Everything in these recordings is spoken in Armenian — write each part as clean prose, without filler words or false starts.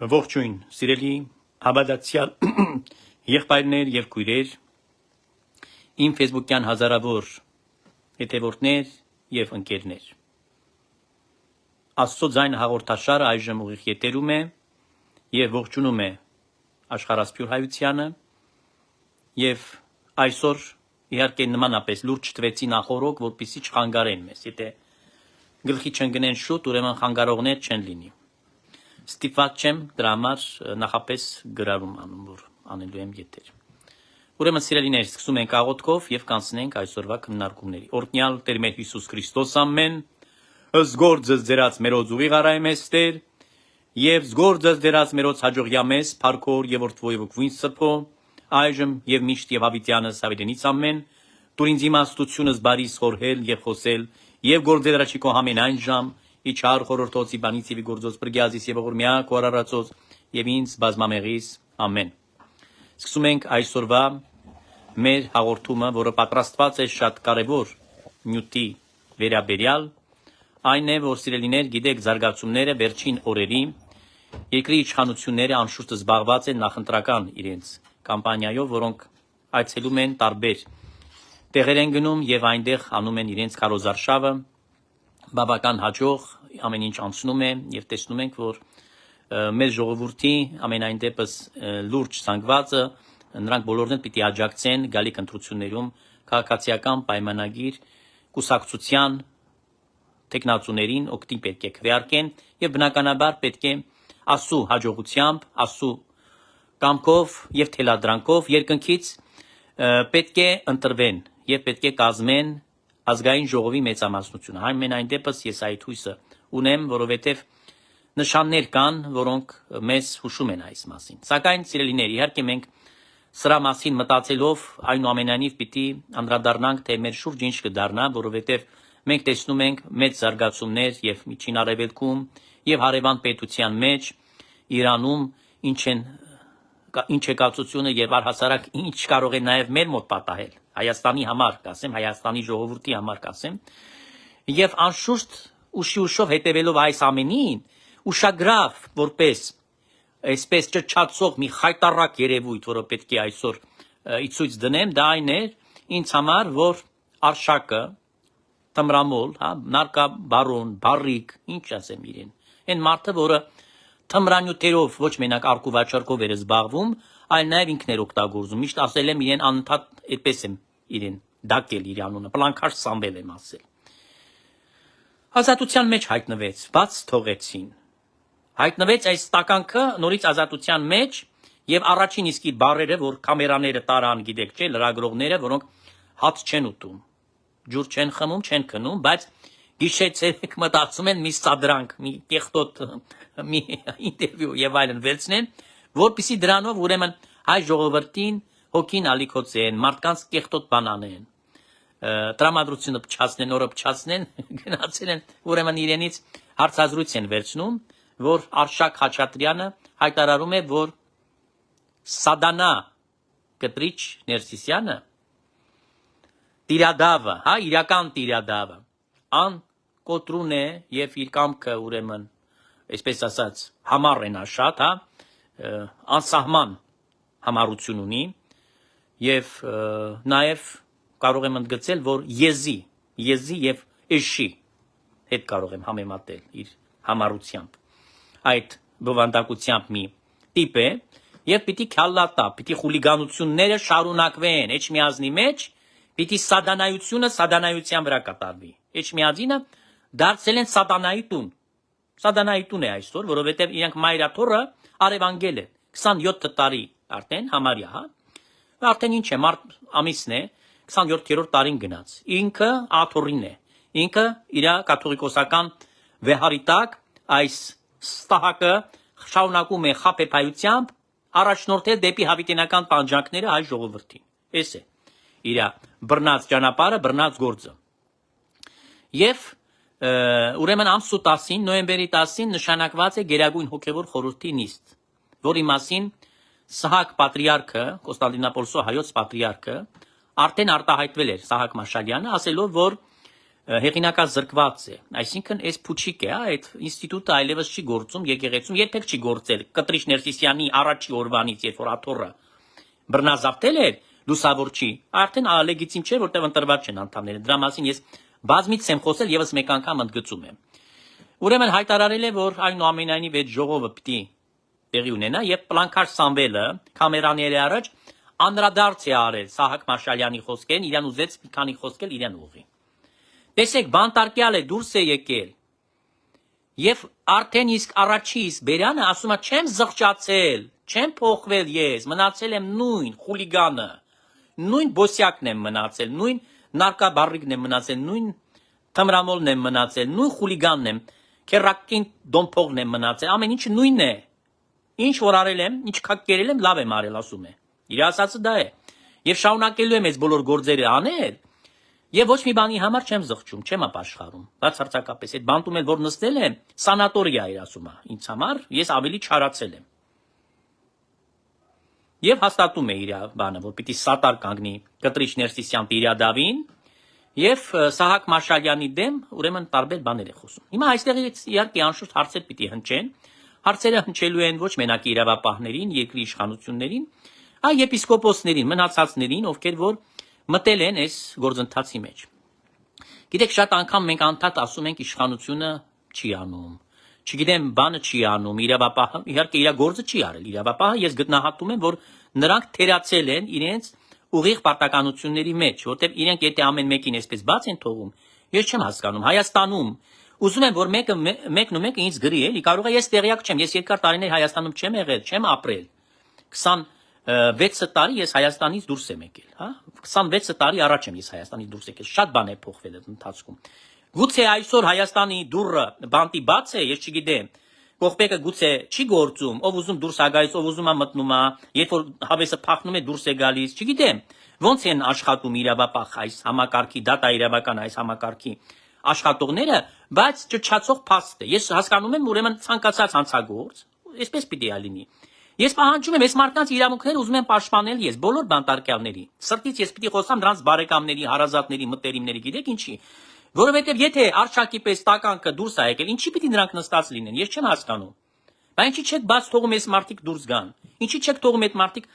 Ողջույն, սիրելի հավատացյալ եղբայրներ եւ քույրեր, իմ Facebook-յան հազարավոր հետևորդներ եւ ընկերներ։ Աստծո ձայն հաղորդաշարը այժմ ուղիղ եթերում է եւ ողջունում է աշխարհասփյուր հայությանը եւ այսօր իհարկե նմանապես լուրջ տվեցի նախորոք, որպեսզի չխանգարեն մեզ։ Եթե գլխի չընկնեն շուտ, ուրեմն խանգարողներ չեն լինի։ Ստիպված չեմ դրա համար նախապես գրառում անում, որ անելու եմ եթեր։ Ուրեմն սիրելիներ, սկսում ենք աղոթքով եւ կանցնենք այսօրվա քննարկումների։ Օրհնյալ Տեր մեր Հիսուս Քրիստոս ամեն, զգորձս ձերած մերոց ուղիղ արայ մեստեր, եւ զգորձս ձերած մերոց հաջողյա մեզ, փառքոր եւ որդվոյ վկվին սփո, այժմ եւ միշտ եւ հավիտյանս հավիտենից ամեն, դուր ինձ իմաստությունս բարիս խորհել եւ խոսել եւ գործել ռաչիկո համեն այն ժամ իչար խորհրդոցի բանից եւ գործոց բրգյազիս եւ ողորմյա կորարածոց եւ ինձ բազմամեղիս ամեն։ Սկսում ենք այսօրվա մեր հաղորդումը, որը պատրաստված է շատ կարևոր նյութի վերաբերյալ, այն է, որ սիրելիներ գիտեք զարգացումները վերջին օրերի երկրի իշխանությունները անշուշտ զբաղված են նախընտրական իրենց կամպանիայով, որոնք այցելում են տարբեր տեղեր են գնում եւ այնտեղ անում են իրենց քարոզարշավը բավական հաջող ամեն ինչ անցնում է եւ տեսնում ենք, որ մեր ժողովրդի ամենայն դեպս լուրջ ցանկվածը նրանք բոլորն էլ պիտի աջակցեն գալիք ընտրություններում քաղաքացիական պայմանագիր կուսակցության տեխնացուներին օգտին պետք է քվեարկեն եւ բնականաբար պետք է ասու հաջողությամբ, ասու կամքով եւ թելադրանքով երկնքից պետք է ընտրվեն եւ պետք է կազմեն ազգային ժողովի մեծամասնությունը։ Ամենայն դեպս ես այդ հույսը ունեմ, որովհետև նշաններ կան, որոնք մեզ հուշում են այս մասին։ Սակայն սիրելիներ, իհարկե մենք սրա մասին մտածելով այնուամենայնիվ պիտի անդրադառնանք, թե մեր շուրջ ինչ կդառնա, որովհետև մենք տեսնում ենք մեծ զարգացումներ եւ Միջին Արևելքում եւ հարևան պետության մեջ Իրանում ինչ է կացությունը եւ առհասարակ ինչ կարող է նաեւ մեր մոտ պատահել Հայաստանի համար, կասեմ, Հայաստանի ժողովրդի համար կասեմ, եւ անշուշտ ուշով հետևելով այս ամենին, ուշագրավ որպես այսպես ճչացող մի խայտառակ երևույթ, որը պետք է այսօր իցույց դնեմ, դա այն է ինձ համար, որ արշակը թմրամոլ, հա, նարկաբարոն, բարիկ, ինչ ասեմ իրեն, այն մարդը, որը թմրանյութերով ոչ մենակ արկուվաճառքով էր զբաղվում, այլ նաև ինքն էր օգտագործում։ Միշտ ասել եմ իրեն անընդհատ այդպես եմ իրեն դակել իր անունը, պլանքաշ Սամվել եմ ասել։ Ազատության մեջ հայտնվեց, բաց թողեցին։ Հայտնվեց այս տականքը նորից ազատության մեջ եւ առաջին իսկ իր բարերը, որ կամերաները տարան, գիտեք չէ, լրագրողները, որոնք հաց չեն ուտում, ջուր չեն խմում, չեն քնում, բայց գիշերցեք մտածում են մի սադրանք, մի կեղտոտ, մի ինտերվյու եւ այլն վերցնեն, որպեսզի դրանով ուրեմն հայ ժողովրդին հոգին ալիքոցեն, մարդկանց կեղտոտ բան անեն, տրամադրությունը փչացնեն, օրը փչացնեն, գնացել են ուրեմն իրենից հարցազրույց են վերցնում, որ Արշակ Խաչատրյանը հայտարարում է, որ Սադանա կտրիչ Ներսիսյանը տիրադավը, հա, իրական տիրադավը, ան կոտրուն է եւ իր կամքը ուրեմն, այսպես ասած, համառ են շատ, հա, անսահման համառություն ունի եւ նաեւ կարող եմ ընդգծել, որ եզի եւ էշի հետ կարող եմ համեմատել իր համառությամբ։ Այդ բովանդակությամբ մի տիպ է եւ պիտի քալլատա, պիտի խուլիգանությունները շարունակվեն Էջմիածնի մեջ, պիտի սադանայությունը սադանայության վրա կատարվի։ Էջմիածինը դարձել են սատանայի տուն։ Սատանայի տուն է այսօր, որովհետև իրենք մայրաթորը արևանգել են 27 տարի արդեն համարյա, հա։ Արդեն ինչ է, մարտ ամիսն է, 27-րդ տարին գնաց։ Ինքը աթորին է։ Ինքը իր կաթողիկոսական վեհարի տակ այս ստահակը շարունակում է խաբեբայությամբ առաջնորդել դեպի հավիտենական տանջանքները հայ ժողովրդին։ Էս է իր բռնած ճանապարհը, բռնած գործը։ Եվ ուրեմն ամսու 10-ին, նոյեմբերի 10-ին նշանակված է Գերագույն հոգևոր խորհրդի նիստ, որի մասին Սահակ պատրիարքը, Կոստանդինապոլսո հայոց պատրիարքը արդեն արտահայտվել էր Սահակ Մաշալյանը, ասելով, որ հեղինակազրկված է, այսինքն այս փուչիկ է, այդ ինստիտուտը այլևս չի գործում եկեղեցում, երբեք չի գործել Կտրիշ Ներսիսյանի առաջի օրվանից, երբ որ աթոռը բռնազավթել էր, լուսավորչի, արդեն լեգիտիմ չէ, որտեղ ընտրված չեն անդամները։ Դրա մասին ես բազմից եմ խոսել, եւս մեկ անգամ ընդգծում եմ։ Ուրեմն հայտարարել է, որ այնուամենայնիվ այդ ժողովը պիտի տեղի ունենա, եւ Պլանքար Սամվելը կամերաների առաջ անդրադարձ է արել Սահակ Մաշալյանի խոսքերին, իրան ուզեց մի քանի խոսքել իրան ուղի։ Տեսեք, բանտարկյալ է դուրս է եկել։ Եվ արդեն իսկ առաջի իսկ Բերյանը ասում է, չեմ զղջացել, չեմ փոխվել ես, մնացել եմ նույն խուլիգանը, նույն բոսյակն եմ մնացել, նույն նարկաբարիկն եմ մնացել, նույն թմրամոլն եմ մնացել, նույն խուլիգանն եմ, քերակին դոմփողն եմ մնացել, ամեն ինչը նույնն է։ Ինչ որ արել եմ, ինչ կերել եմ, լավ եմ արել, ասում է։ Իր ասածը դա է։ Եվ շարունակելու եմ այս բոլոր գործերը անել, եւ ոչ մի բանի համար չեմ զղջում, չեմ ապաշխարում։ Բացարձակապես այդ բանտում էլ որ նստել եմ, սանատորիա էր ասում է։ Ինձ համար ես ավելի չարացել եմ։ Եվ հաստատում է իր բանը, որ պիտի սատար կանգնի Կտրիշ Ներսիսյան Տիրյադավին եւ Սահակ Մաշալյանի դեմ, ուրեմն տարբեր բաներ է խոսում։ Հիմա այստեղից իհարկե անշուշտ հարցեր պիտի հնչեն։ Հարցերը հնչելու են ոչ մենակ իրավապահներին, երկրի իշխանություններին, այլ եպիսկոպոսներին, մնացածներին, ովքեր որ մտել են այս գործընթացի մեջ։ Գիտեք, շատ անգամ մենք անդադ ասում ենք իշխանությունը չի անում։ Չգիտեմ, բանը չի անում, իրավապահը իհարկե իր գործը չի արել։ Իրավապահը ես գտնահատում եմ, որ նրանք թերացել են իրենց ուղիղ պարտականությունների մեջ, որտեղ իրենք եթե ամեն մեկին այսպես բաց են թողում, ես չեմ հասկանում։ Հայաստանում ուզում եմ, որ մեկն ու մեկը ինձ գրի, էլի, կարող է ես տեղյակ չեմ, ես երկար տարիներ Հայաստանում չեմ եղել, չեմ ապրել։ 26 տարի ես Հայաստանից դուրս եմ եկել, հա? 26 տարի առաջ եմ ես Հայաստանից դուրս եկել, շատ բան է փոխվել այդ ընթացքում։ Գուցե այսօր Հայաստանի դուռը բանտի բաց է, ես չգիտեմ։ Կողպեկը գուցե չի գործում, ով ուզում դուրս է գալիս, ով ուզում է մտնում է, երբ որ հավեսը փախնում է դուրս է գալիս, չգիտեմ։ Ոնց են աշխատում իրավապահ այս համակարգի, դատա իրավական այս համակարգի աշխատողները, բայց ճչացող փաստ է։ Ես հասկանում եմ, ուրեմն ցանկացած հանցագործ, այսպես պիտի լինի։ Ես պահանջում եմ այս մարդկանց իրավունքները ուզում եմ պաշտպանել ես բոլոր բանտարկյալների։ Սրտից ես պիտի խոսամ դրանց բարեկամների, հարազատների, մտերիմների, գիտեք ինչի։ Որովհետև եթե արշակի պես տականքը դուրս է եկել, ինչի պիտի նրանք նստած լինեն, ես չեմ հասկանում։ Բայց ինչի չեք բաց թողում այս մարդիկ դուրս գան։ Ինչի չեք թողում այդ մարդիկ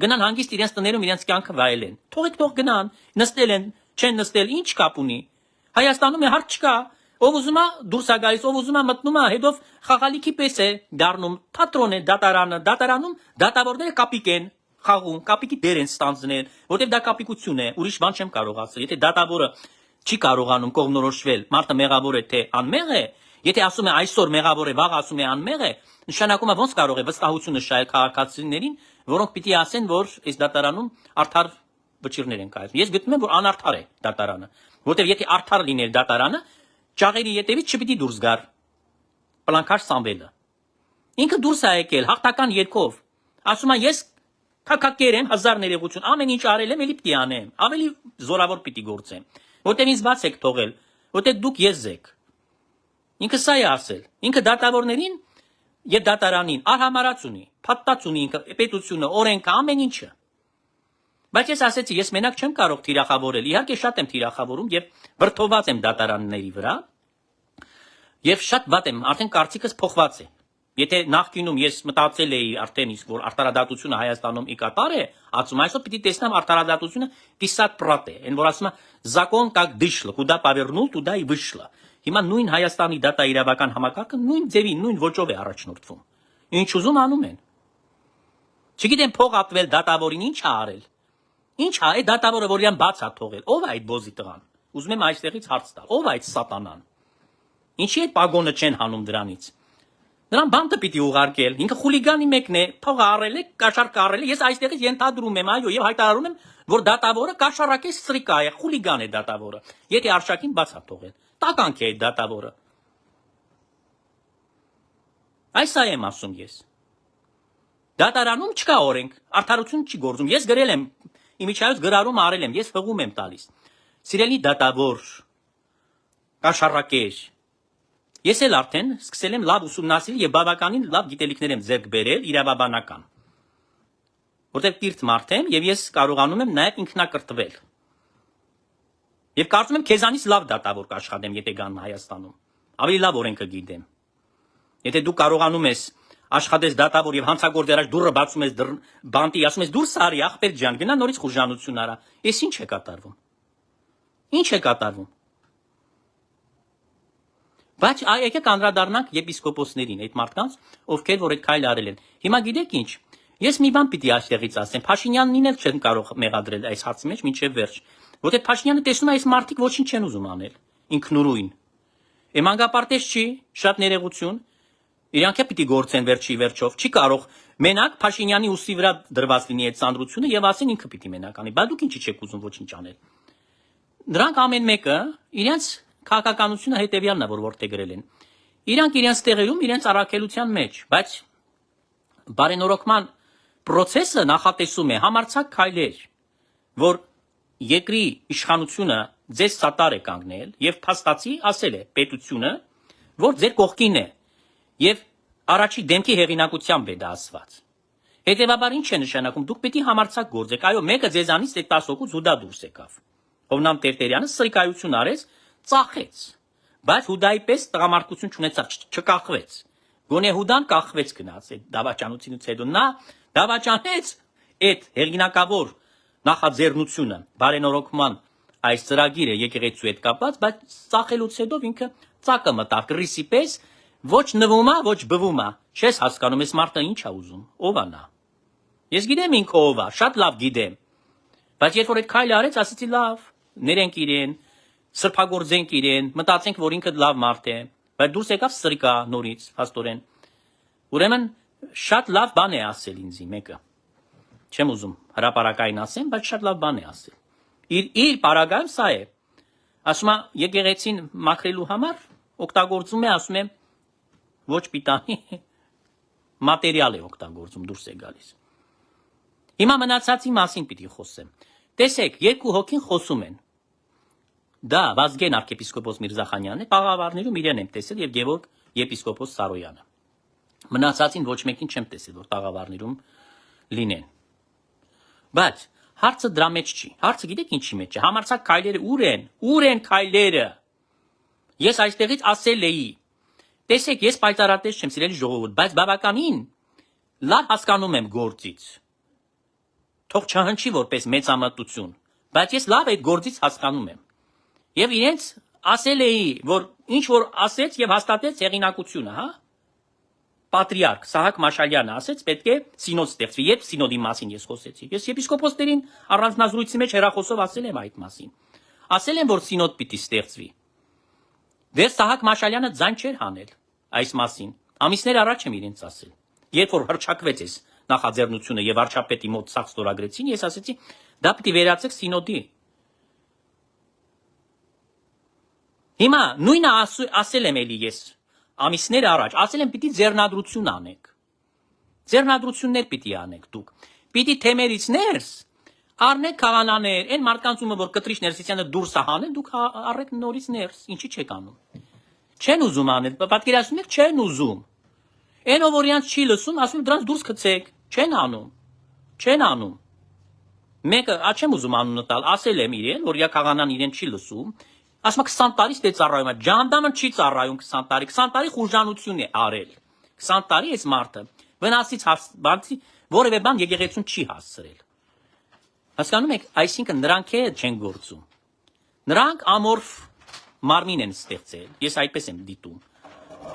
գնան հանգիստ իրենց տներում իրենց կյանքը վայելեն։ Թողեք թող գնան, նստել են, չեն նստել, ինչ կապ ունի։ Հայաստանում է հարց չկա։ Ով ուզում է դուրս է գալիս, ով ուզում է մտնում է, հետով խաղալիքի պես է դառնում, թատրոն է, դատարանը, դատարանում դատավորները կապիկ են խաղում, կապիկի դեր են ստանձնել, որտեղ դա կապիկություն է, ուրիշ բան չեմ կարող ասել։ Եթե դատավորը չի կարողանում կողմնորոշվել, մարդը մեղավոր է թե անմեղ է, եթե ասում է այսօր մեղավոր է, վաղ ասում է անմեղ է, նշանակում է ոնց կարող է վստահությունը շահել քաղաքացիներին, որոնք պիտի ասեն, որ այս դատարանում արդար վճիռներ են կայացնում։ Ես գտնում եմ, որ անարդար է դատարանը, որտեղ եթե արդար լիներ դատարանը, ճաղերի ետևից չպիտի դուրս գար Պլանքար Սամվելը։ Ինքը դուրս է եկել հաղթական երգով, ասում է ես քակակեր եմ, հազար ներողություն, ամեն ինչ արել եմ, էլի պիտի անեմ, ավելի զորավոր պիտի գործեմ, որտեղ ինձ բաց եք թողել, որտեղ դուք ես եք։ Ինքը սա է ասել, ինքը դատավորներին եւ դատարանին արհամարած ունի, փաթթած ունի ինքը պետությունը, օրենքը, ամեն ինչը։ Բայց ես ասեցի, ես մենակ չեմ կարող թիրախավորել, իհարկե շատ եմ թիրախավորում եւ վրթոված եմ դատարանների վրա եւ շատ վատ եմ, արդեն կարծիքս փոխված է։ Եթե նախկինում ես մտածել էի արդեն իսկ որ արտարադատությունը Հայաստանում իկատար է, ասում այսօր պիտի տեսնամ արտարադատությունը писать прат է, այն որ ասում է закон как дышло, куда повернул, туда и вышло։ Հիմա նույն Հայաստանի դատա իրավական համակարգը նույն ձևի, նույն ոճով է առաջնորդվում։ Ինչ ուզում անում են։ Չգիտեմ փող ատվել դատավորին ինչ է արել։ Ինչ է այդ դատավորը որ իրան բաց է թողել։ Ո՞վ է այդ բոզի տղան։ Ուզում եմ այստեղից հարց տալ։ Ո՞վ է այդ սատանան։ Ինչի այդ պագոնը չեն հանում դրանից։ Նրան բանտը պիտի ուղարկել։ Ինքը խուլիգանի մեկն է, փողը առել է, կաշառք առել է։ Ես այստեղից ենթադրում եմ, այո, եւ հայտարարում եմ, որ դատավորը կաշառակի սրիկա է, խուլիգան է դատավորը։ Եթե արշակին բաց է թողել։ Տականք է այդ դատավորը։ Այս է եմ ասում ես։ Դատարանում չկա օրենք, արդարություն չի գործում։ Ես գրել եմ, իմիջայից գրառում արել եմ, ես հղում եմ տալիս։ Սիրելի դատավոր, կաշառակեր, ես էլ արդեն սկսել եմ լավ ուսումնասիրել եւ բավականին լավ գիտելիքներ եմ ձեռք բերել իրավաբանական։ Որտեղ պիրտ մարդ եմ եւ ես կարողանում եմ նաեւ ինքնակրթվել։ Եվ կարծում եմ քեզանից լավ դատավոր կաշխատեմ, եթե գան Հայաստանում։ Ավելի լավ օրենքը գիտեմ։ Եթե դու կարողանում ես աշխատես դատավոր եւ հանցագործ առաջ դուրը բացում ես բանտի, ասում ես դուրս արի, ախպեր ջան, գնա նորից խուժանություն արա։ Էս ինչ է կատարվում։ Ինչ է կատարվում։ Բայց եկեք անդրադառնանք եպիսկոպոսներին, այդ մարդկանց, ովքեր որ այդ քայլը արել են։ Հիմա գիտեք ինչ։ Ես մի բան պիտի այստեղից ասեմ, Փաշինյանին էլ չեն կարող մեղադրել այս հարցի մեջ մինչև վերջ։ Որտեղ Փաշինյանը տեսնում է այս մարդիկ ոչինչ չեն ուզում անել, ինքնուրույն։ Մանկապարտեզ չի, շատ ներողություն։ Իրանք է պիտի գործեն վերջի վերջով։ Չի կարող մենակ Փաշինյանի ուսի վրա դրված լինի այդ ծանրությունը եւ ասեն ինքը պիտի մենակ անի։ Բայց դուք ինչի չեք ուզում ոչինչ անել։ Նրանք ամեն մեկը իրենց քաղաքականությունը հետեւյալն է, որ որտեղ գրել են։ Իրանք իրենց տեղերում, իրենց առաքելության մեջ, բայց բարենորոգման process-ը նախատեսում է համարձակ քայլեր, որ երկրի իշխանությունը ձեզ սատար է կանգնել եւ փաստացի ասել է պետությունը, որ ձեր կողքին է եւ առաջի դեմքի հեղինակությամբ է դա ասված։ Հետևաբար ինչ է նշանակում, դուք պետք է համարձակ գործեք։ Այո, մեկը ձեզանից այդ 10 հոգու Հուդա դուրս եկավ։ Հովնամ Տերտերյանը սրիկայություն արեց, ծախեց, բայց Հուդայի պես տղամարդկություն չունեցավ, չկախվեց։ Գոնե Հուդան կախվեց գնաց այդ դավաճանությունից հետո նա դավաճանեց այդ հեղինակավոր նախաձեռնությունը, բարենորոգման այս ծրագիրը եկեղեցու հետ կապված, բայց ծախելուց հետո ինքը ծակը մտավ կռիսի պես, ոչ նվում է, ոչ բվում է։ Չես հասկանում, այս մարդը ինչ է ուզում, ով է նա։ Ես գիտեմ ինքը ով է, շատ լավ գիտեմ։ Բայց երբ որ այդ քայլը արեց, ասեցի լավ, ներենք իրեն, սրբագործենք իրեն, մտածենք, որ ինքը լավ մարդ է, բայց դուրս եկավ սրիկա նորից, հաստորեն։ Ուրեմն շատ լավ բան է ասել ինձի մեկը։ Չեմ ուզում հրապարակային ասեմ, բայց շատ լավ բան է ասել։ Իր պարագայում սա է։ Ասում է եկեղեցին մաքրելու համար օգտագործում է, ասում է ոչ պիտանի մատերիալ է օգտագործում, դուրս է գալիս։ Հիմա մնացածի մասին պիտի խոսեմ։ Տեսեք, երկու հոգին խոսում են։ Դա Վազգեն arczepiskopos Միրզախանյանն է, Պաղավարներում իրեն եմ տեսել եւ Գևորգ եպիսկոպոս Սարոյանը։ Մնացածին ոչ մեկին չեմ տեսել, որ Պաղավարներում լինեն։ Բայց հարցը դրա մեջ չի։ Հարցը գիտեք ինչի մեջ է։ Համարձակ քայլերը ուր են քայլերը։ Ես այստեղից ասել էի։ Տեսեք, ես պայծառատես չեմ, սիրելի ժողովուրդ, բայց բավականին լավ հասկանում եմ գործից։ Թող չհնչի որպես մեծամտություն, բայց ես լավ այդ գործից հասկանում եմ։ Եվ իրենց ասել էի, որ ինչ որ ասեց եւ հաստատեց հեղինակությունը, հա։ Պատրիարք Սահակ Մաշալյանը ասեց, պետք է սինոդ ստեղծվի։ Երբ սինոդի մասին ես խոսեցի։ Ես եպիսկոպոսներին առանձնազրույցի մեջ հերախոսով ասել եմ այդ մասին։ Ասել եմ, որ սինոդ պիտի ստեղծվի։ Դեռ Սահակ Մաշալյանը ձայն չէր հանել այս մասին։ Ամիսներ առաջ եմ իրենց ասել։ Երբ որ հրճակվեց այս նախաձեռնությունը եւ վարչապետի մոտ սաղ ստորագրեցին, ես ասեցի, դա պիտի վերածեք սինոդի։ Հիմա նույնը ասել եմ էլի ես ամիսներ առաջ, ասել եմ պիտի ձեռնադրություն անեք։ Ձեռնադրություններ պիտի անեք դուք։ Պիտի թեմերից ներս առնեք քահանաներ, այն մարդկանց ումը որ կտրիչ ներսիսյանը դուրս է հանել, դուք առեք նորից ներս, ինչի չեք անում։ Չեն ուզում անել, պատկերացնում եք, չեն ուզում։ Այն ով որ իրանց չի լսում, ասում դրանց դուրս գցեք, չեն անում։ Չեն անում։ Մեկը, չեմ ուզում անունը տալ, ասել եմ իրեն, որ յա քահանան իրեն չի լսում, ասում է 20 տարից դե ծառայում է, ջանդամը չի ծառայում 20 տարի, 20 տարի խուժանություն է արել։ 20 տարի այս մարդը վնասից բացի որևէ բան եկեղեցուն չի հասցրել։ Հասկանում եք, այսինքն նրանք չեն գործում։ Նրանք ամորֆ մարմին են ստեղծել, ես այդպես եմ դիտում։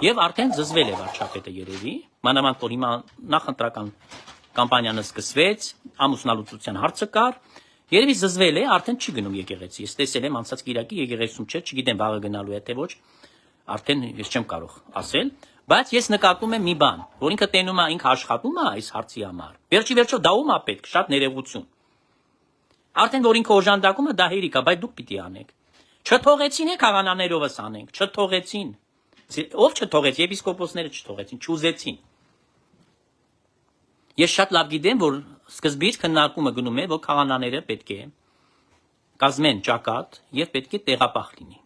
Եվ արդեն զզվել է վարչապետը երևի, մանավանդ որ հիմա նախընտրական կամպանիան սկսվեց, ամուսնալուծության հարցը կար, երևի զզվել է, արդեն չի գնում եկեղեցի։ Ես տեսել եմ անցած կիրակի եկեղեցում չէ, չգիտեմ վաղը գնալու է թե ոչ, արդեն ես չեմ կարող ասել, բայց ես նկատում եմ մի բան, որ ինքը տենում է, ինքը աշխատում է այս հարցի համար։ Վերջի վերջով դա ում է պետք, շատ ներողություն։ Արդեն որ ինքը օժանդակում է, դա հերիք է, բայց դուք պիտի անեք։ Չթողեցին է քահանաներովս անենք, չթողեցին։ Ով չթողեց, եպիսկոպոսները չթողեցին, չուզեցին։ Ես շատ լավ գիտեմ, որ սկզբից քննարկումը գնում է, որ քահանաները պետք է կազմեն ճակատ եւ պետք է տեղապահ լինի։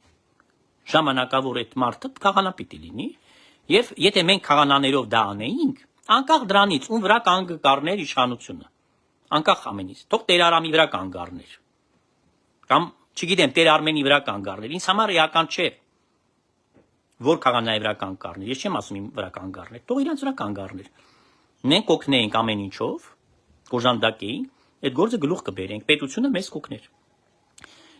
Ժամանակավոր այդ մարդը քահանա պիտի լինի, եւ եթե մենք քահանաներով դա անեինք, անկախ դրանից ում վրա կանգառներ իշխանությունը, անկախ ամենից, թող Տերարամի վրա կանգառներ։ Կամ Չգիտեմ, Տեր Արմենի վրա կանգ առնել։ Ինձ համար էական չէ։ Որ քահանայի վրա կանգ առնել։ Ես չեմ ասում իմ վրա կանգ առնել։ Թող իրանց վրա կանգ առնել։ Մենք օգնենք ամեն ինչով, կոժանդակեին, այդ գործը գլուխ կբերենք, պետությունը մեզ կօգներ։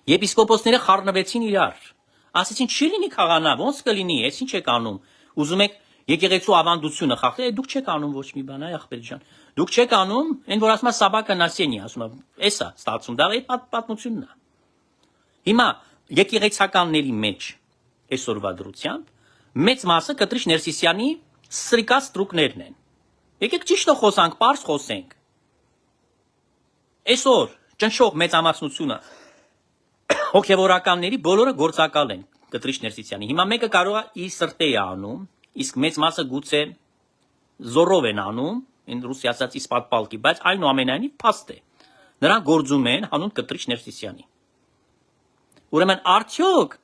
Եպիսկոպոսները խառնվեցին իրար։ Ասեցին չի լինի քահանա, ոնց կլինի, ես ինչ եք անում։ Ուզում եք եկեղեցու ավանդությունը խախտել, դուք չեք անում ոչ մի բան, այ ախպեր ջան։ Դուք չեք անում, այն որ ասում է Սաբակը Նասենի, ասում է, էսա ստացում, դա այդ պատմությունն է։ Հիմա եկեղեցականների մեջ այսօրվա դրությամբ մեծ մասը Կտրիչ Ներսիսյանի սրիկած տրուկներն են։ Եկեք ճիշտը խոսանք, պարզ խոսենք։ Այսօր ճնշող մեծամասնությունը հոգևորականների բոլորը գործակալ են Կտրիչ Ներսիսյանի։ Հիմա մեկը կարող է իր սրտե է անում, իսկ մեծ մասը գուցե զորով են անում, այն ռուսի ասած իսպատպալկի, բայց այնուամենայնիվ փաստ է։ Նրանք գործում են հանուն Կտրիչ Ներսիսյանի։ Ուրեմն արդյոք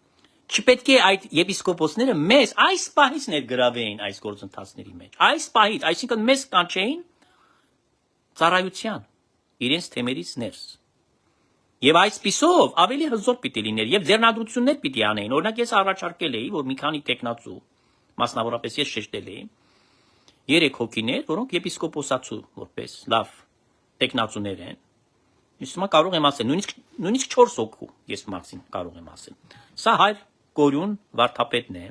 չպետք է այդ եպիսկոպոսները մեզ այս պահից ներգրավեին այս գործընթացների մեջ։ Այս պահից, այսինքն մեզ կանչեին ծառայության, իրենց թեմերից ներս։ Եվ այսպիսով ավելի հզոր պիտի լիներ եւ ձեռնադրություններ պիտի անեին։ Օրինակ ես առաջարկել էի, որ մի քանի տեխնացու, մասնավորապես ես շեշտել էի, 3 հոգիներ, որոնք եպիսկոպոսացու որպես լավ տեխնացուներ են։ Ես հիմա կարող եմ ասել, նույնիսկ 4 հոգու ես մաքսիմում կարող եմ ասել։ Սա հայր Կորյուն վարդապետն է,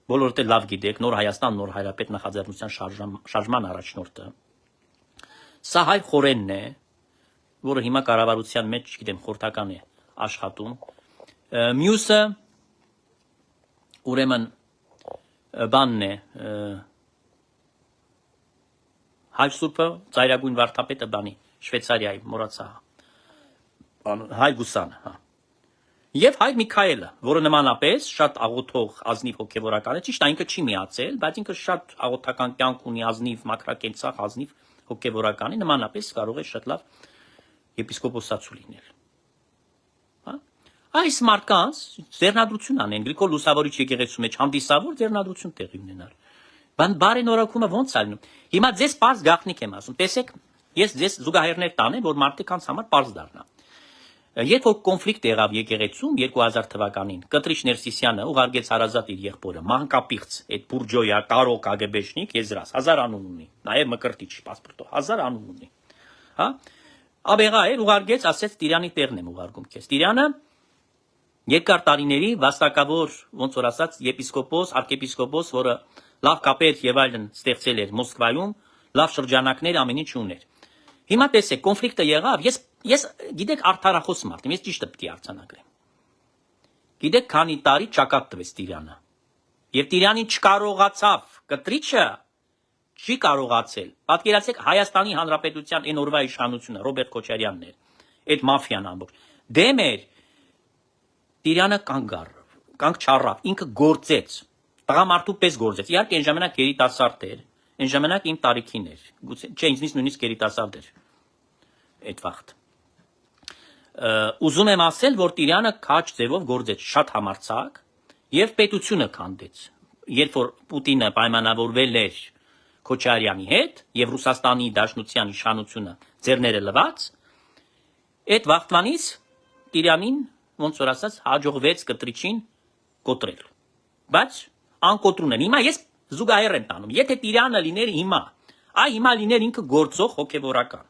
բոլորդ էլ լավ գիտեք, Նոր Հայաստան, Նոր Հայրապետ նախաձեռնության շարժման առաջնորդը։ Սա հայր Խորենն է, որը հիմա կառավարության մեջ, չգիտեմ, խորհրդական է աշխատում։ Մյուսը ուրեմն բանն է, հայր Սուրբը, ծայրագույն վարդապետը բանի, Շվեյցարիայի, մոռացա, հայր Գուսանը, հա։ Եվ հայր Միքայելը, որը նմանապես շատ աղոթող ազնիվ հոգևորական է, ճիշտ է, ինքը չի միացել, բայց ինքը շատ աղոթական կյանք ունի, ազնիվ մաքրակենցաղ, ազնիվ հոգևորական է, նմանապես կարող է շատ լավ եպիսկոպոսացու լինել։ Հա? Այս մարկանց ձեռնադրություն անեն, Գրիգոր Լուսավորիչ եկեղեցու մեջ հանդիսավոր ձեռնադրություն տեղի ունենալ։ Բարենորակումը ոնց է լինում։ Հիմա ձեզ պարզ գաղտնիք եմ ասում, տեսեք, ես ձեզ զուգահեռներ տանեմ, որ մարդիկ անց համար պարզ դառնա։ Երբ որ կոնֆլիկտ եղավ եկեղեցում 2000 թվականին, Կտրիչ Ներսիսյանը ուղարկեց հարազատ իր եղբորը, մանկապիղծ, այդ բուրջոյա, կարո կագեբեշնիկ, եզրաս, 1000 անուն ունի, նաև մկրտիչ պասպորտով, 1000 անուն ունի։ Հա? Աբեղա էր, ուղարկեց, ասեց Տիրյանի տեղն եմ ուղարկում քեզ։ Տիրյանը երկար տարիների վաստակավոր, ոնց որ ասած, եպիսկոպոս, arczepiskopos, որը լավ կապեր եւ այլն ստեղծել էր Մոսկվայում, լավ շրջանակներ ամեն ինչ ուներ։ Հիմա տեսեք, կոնֆլիկտը եղավ, ես գիտեք արդարախոս մարդ եմ, ես ճիշտը պիտի արձանագրեմ։ Գիտեք, քանի տարի ճակատ տվեց Տիրյանը։ Եվ Տիրյանին չկարողացավ, Կտրիչը չի կարողացել։ Պատկերացեք Հայաստանի Հանրապետության այն օրվա իշխանությունը, Ռոբերտ Քոչարյանն էր, այդ մաֆիան ամբողջ։ Դեմ էր, Տիրյանը կանգ չառավ, ինքը գործեց, տղամարդու պես գործեց։ Իհարկե այն ժամանակ երիտասարդ էր, այն ժամանակ իմ տարիքին էր, գուցե չէ, ինձնից նույնիսկ երիտասարդ էր այդ վաղտ։ Ուզում եմ ասել, որ Տիրյանը քաջ ձևով գործեց, շատ համարձակ եւ պետությունը քանդեց։ Երբ որ Պուտինը պայմանավորվել էր Քոչարյանի հետ եւ Ռուսաստանի Դաշնության իշխանությունը ձեռները լվաց, այդ վաղտվանից Տիրյանին, ոնց որ ասած, հաջողվեց Կտրիչին կոտրել։ Բայց անկոտրուն են։ Հիմա ես զուգահեռ եմ տանում։ Եթե Տիրյանը լիներ հիմա, հիմա լիներ ինքը գործող հոգևորական։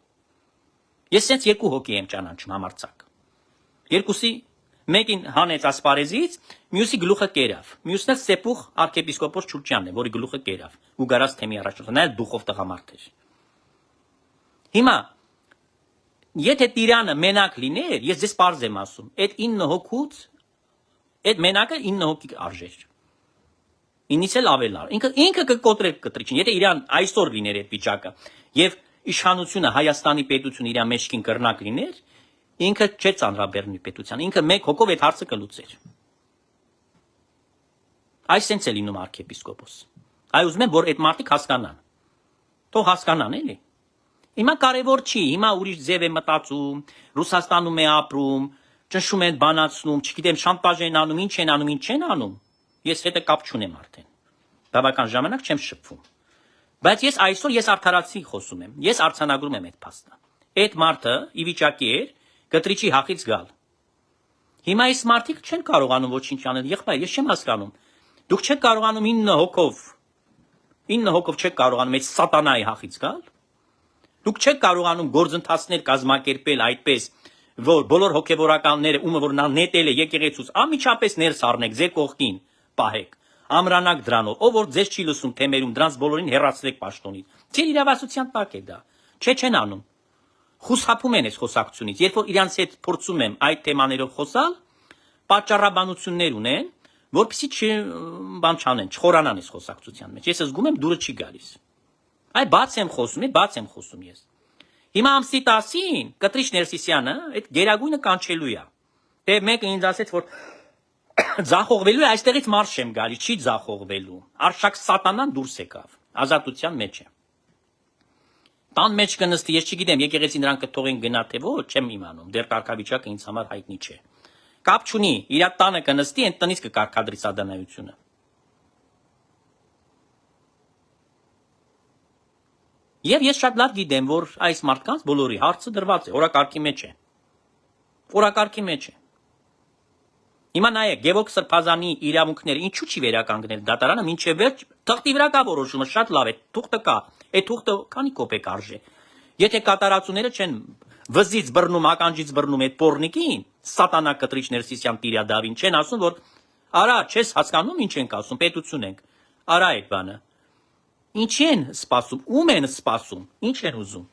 Ես sense երկու հոգի եմ ճանաչում համարձակ։ Երկուսի մեկին հանեց ասպարեզից, մյուսի գլուխը կերավ։ Մյուսն էլ Սեպուխ arczepiskopos Չուրչյանն է, որի գլուխը կերավ։ Ու գարած թեմի առաջնորդը, նա էլ դուխով տղամարդ էր։ Հիմա եթե Տիրյանը մենակ լիներ, ես ձեզ պարզ եմ ասում, այդ 9 հոգուց, այդ մենակը 9 հոգի արժեր։ Ինից էլ ավելար։ Ինքը կկոտրեր Կտրիչին, եթե իրան այսօր լիներ այդ վիճակը, եւ իշխանությունը Հայաստանի պետությունը իր մեջքին կրնակ լիներ, ինքը չէ ծանրաբեռնի պետության, ինքը մեկ հոգով այդ հարցը կլուծեր։ Այս sense է լինում arczepiskopos։ Այ ուզում եմ, որ այդ մարդիկ հասկանան։ Թող հասկանան, էլի։ Հիմա կարևոր չի, հիմա ուրիշ ձև է մտածում, Ռուսաստանում է ապրում, ճնշում են, բանացնում, չգիտեմ, շանտաժ են անում, ինչ են անում, ինչ չեն անում։ Ես հետը կապ չունեմ արդեն։ Բավական ժամանակ չեմ շփվում։ Բայց ես այսօր արդարացի խոսում եմ։ Ես արձանագրում եմ այդ փաստը։ Այդ մարդը ի վիճակի էր Կտրիչի հախից գալ։ Հիմա այս մարդիկ չեն կարողանում ոչինչ անել, եղբայր, ես չեմ հասկանում։ Դուք չեք կարողանում 9 հոգով չեք կարողանում այս սատանայի հախից գալ։ Դուք չեք կարողանում գործընթացներ կազմակերպել այդպես, որ բոլոր հոգևորականները, ումը որ նա նետել է եկեղեցուց, ամիջապես ներս առնեք, ձեր կողքին պահեք, ամրանակ դրանով, ով որ ձեզ չի լսում թեմերում, դրանց բոլորին հեռացրեք պաշտոնից։ Ձեր իրավասության տակ է դա։ Չեն անում։ Խուսափում են այս խոսակցությունից, երբ որ իրանց հետ փորձում եմ այդ թեմաներով խոսալ, պատճառաբանություններ ունեն, որպեսզի բան չանեն, չխորանան այս խոսակցության մեջ։ Ես զգում եմ դուրը չի գալիս։ Այ բաց եմ խոսում ես։ Հիմա ամսի 10-ին Կտրիչ Ներսիսյանը այդ գերագույնը կանչելու է։ Դե մեկը ինձ ասեց, որ ձախողվելու է, այստեղից մարշ եմ գալի, չի ձախողվելու։ Արշակ սատանան դուրս եկավ, ազատության մեջ է։ Տան մեջ կնստի, ես չգիտեմ, եկեղեցին նրան կթողեն գնա թե ոչ, չեմ իմանում, դեռ կարգավիճակը ինձ համար հայտնի չէ։ Կապ չունի, իր տանը կնստի, այն տնից կկարգադրի սատանայությունը։ Եվ ես շատ լավ գիտեմ, որ այս մարդկանց բոլորի հարցը դրված է, օրակարգի մեջ է։ Օրակարգի մեջ է։ Հիմա նայեք, Գևորգ Սրբազանի իրավունքները ինչու չի վերականգնել դատարանը, մինչև վերջ թղթի վրա կա որոշումը, շատ լավ է, թուղթը կա, այդ թուղթը քանի կոպեկ արժե։ Եթե կատարածուները չեն վզից բռնում, ականջից բռնում այդ պոռնիկին, սատանա Կտրիչ Ներսիսյան Տիրյադավին, չեն ասում, որ արա, չես հասկանում ինչ ենք ասում, պետություն ենք, արա այդ բանը։ Ինչ են սպասում, ում են սպասում, ինչ են ուզում։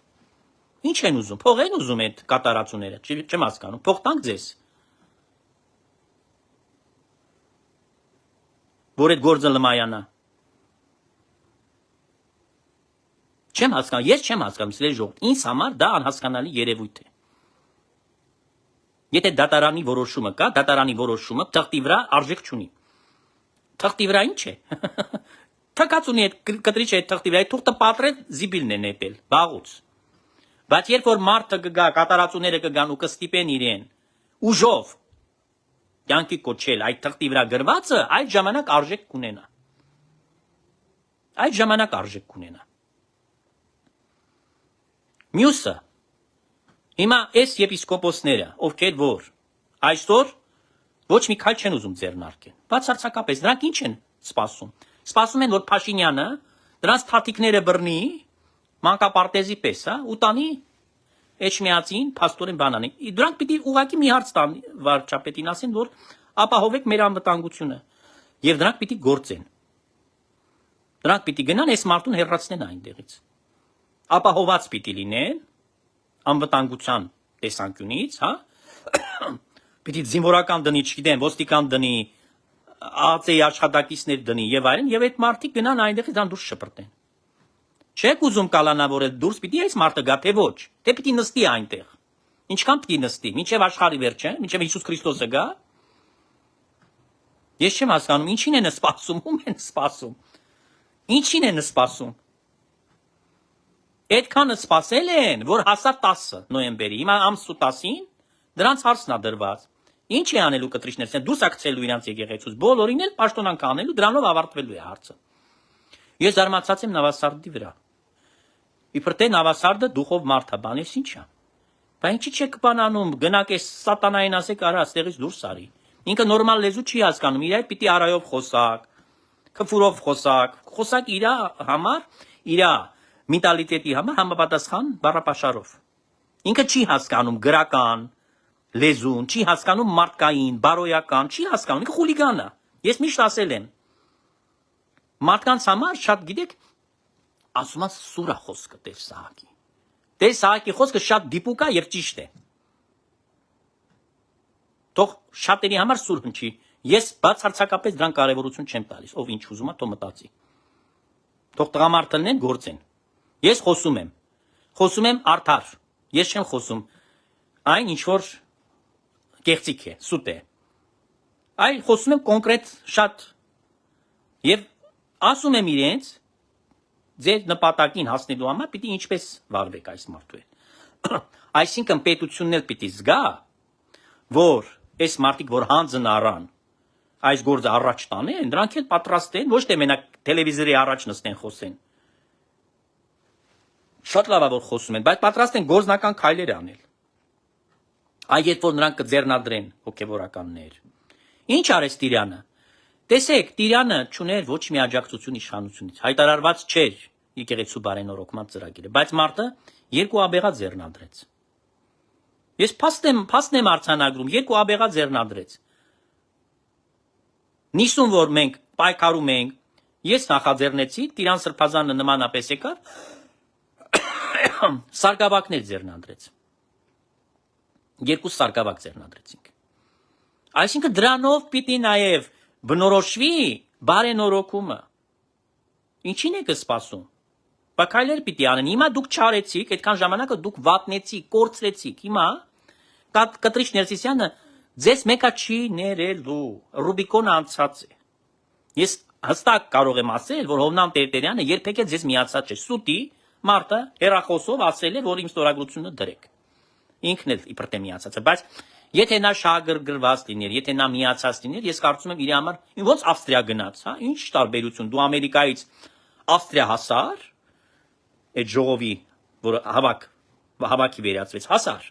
Ինչ են ուզում, փող են ուզում այդ կատարածուները, չեմ հասկանում, փող տանք ձեզ։ Որ այդ գործը լմայանա։ Չեմ հասկանում, ես չեմ հասկանում, սիրելի ժողովուրդ, ինձ համար դա անհասկանալի երևույթ է։ Եթե դատարանի որոշումը կա, դատարանի որոշումը թղթի վրա արժեք չունի։ Թղթի վրա ինչ է։ Թքած ունի այդ Կտրիչ այդ թղթի վրա, այդ թուղթը պատրեց զիբիլն է նետել, բաղուց։ Բայց երբ որ մարդը կգա, կատարածուները կգան ու կստիպեն իրեն ուժով կյանքի կոչել այդ թղթի վրա գրվածը, այդ ժամանակ արժեք կունենա։ Այդ ժամանակ արժեք կունենա։ Մյուսը, հիմա այս եպիսկոպոսները, ովքեր որ այսօր ոչ մի քայլ չեն ուզում ձեռնարկել, բացարձակապես նրանք ինչ են սպասում։ Սպասում են, որ Փաշինյանը դրանց թաթիկները բռնի, մանկապարտեզի պես, ու տանի Էջմիածին, փաստորեն բանանի։ Դրանք պիտի ուղղակի մի հարց տան վարչապետին ասեն, որ ապահովեք մեր անվտանգությունը, եւ դրանք պիտի գործեն։ Դրանք պիտի գնան այս մարդուն հեռացնեն այնտեղից։ Ապահոված պիտի լինեն անվտանգության տեսանկյունից, հա։ Պիտի զինվորական դնի, չգիտեմ, ոստիկան դնի, ԱԱՑ-ի աշխատակիցներ դնի եւ այլն, եւ այդ մարդիկ գնան այնտեղից դրան դուրս շպրտեն։ Չեք ուզում կալանավորել դուրս, պիտի այս մարդը գա թե ոչ, թե պիտի նստի այնտեղ։ Ինչքան պիտի նստի, մինչև աշխարհի վերջը, մինչև Հիսուս Քրիստոսը գա։ Ես չեմ հասկանում, ինչին են սպասում, ում են սպասում։ Ինչին են սպասում։ Այդքանը սպասել են, որ հասավ 10 նոյեմբերի, հիմա ամսու 10-ին դրանց հարցն է դրված։ Ինչ է անելու Կտրիչ Ներսիսյանը, դուրս ակցելու իրանց եկեղեցուց, բոլորին էլ պաշտոնանք անելու, դրանով ավարտվելու է հարցը։ Ես զարմացած եմ Նավասարդի վրա։ Իբր թե Նավասարդը դուխով մարդ է, բանես ինչ է։ Բայց ինչի՞ չեք բանանում, գնաք այս սատանային ասեք, արա, այստեղից դուրս արի։ Ինքը նորմալ լեզու չի հասկանում, իր հետ պիտի արայով խոսակ, քֆուրով խոսակ իր համար, իր մենտալիտետի համար համապատասխան բառապաշարով։ Ինքը չի հասկանում գրական լեզուն, չի հասկանում մարդկային, բարոյական, չի հասկանում, ինքը խուլիգան է։ Ես միշտ ասել եմ։ Մարդկանց համար շատ գիտեք, ասում են սուրա խոսքը Տեր Սահակի։ Տեր Սահակի խոսքը շատ դիպուկ է եւ ճիշտ է։ Թող շատերի համար սուր հնչի։ Ես բացարձակապես դրան կարևորություն չեմ տալիս, ով ինչ ուզում է, թող մտածի։ Թող տղամարդը լինեն, գործեն։ Ես խոսում եմ արդար։ Ես չեմ խոսում այն ինչ որ կեղծիք է, սուտ է։ Այլ խոսում եմ կոնկրետ շատ եւ ասում եմ իրենց ձեր նպատակին հասնելու համար պիտի ինչպես վարվեք այս մարդու հետ։ Այսինքն պետությունն էլ պիտի զգա, որ այս մարդիկ որ հանձն առան այս գործը առաջ տանեն, դրանք էլ պատրաստ են, ոչ թե մենակ տելևիզորի առաջ նստեն խոսեն։ Շատ լավ է որ խոսում են, բայց պատրաստ են գործնական քայլեր անել։ Այ երբ որ նրանք կձեռնադրեն հոգևորականներ։ Ինչ արեց Տիրյանը։ Տեսեք, Տիրյանը չուներ ոչ մի աջակցություն իշխանությունից, հայտարարված չէր եկեղեցու բարենորոգման ծրագիրը, բայց մարդը երկու աբեղա ձեռնադրեց։ Ես փաստ եմ արձանագրում, երկու աբեղա ձեռնադրեց։ Նիսուն որ մենք պայքարում ենք, ես նախաձեռնեցի, Տիրան Սրբազանը նմանապես եկավ, սարգսակներ ձեռնադրեց։ Երկու սարգսակ ձեռնադրեցինք։ Այսինքն դրանով պիտի նաև բնորոշվի բարենորոգումը։ Ինչին եք սպասում։ Բակայլեր պիտի անեն։ Հիմա դուք չարեցիք, այդքան ժամանակը դուք վատնեցիք, կորցրեցիք։ Հիմա Կտրիչ Ներսիսյանը ձեզ մեկա չի ներելու։ Ռուբիկոնը անցած է։ Ես հստակ կարող եմ ասել, որ Հովնամ Տերտերյանը երբեք ձեզ միացած չէ։ Սուտի մարդը հերախոսով ասել է, որ իմ ստորագրությունը դրեք։ Ինքն էլ իբր թե միացած է, բայց եթե նա շահագրգռված լիներ, եթե նա միացած լիներ, ես կարծում եմ իր համար ոնց Ավստրիա գնաց, հա, ինչ տարբերություն, դու Ամերիկայից Ավստրիա հասար, այդ ժողովի, որ հավաքի վերածվեց, հասար,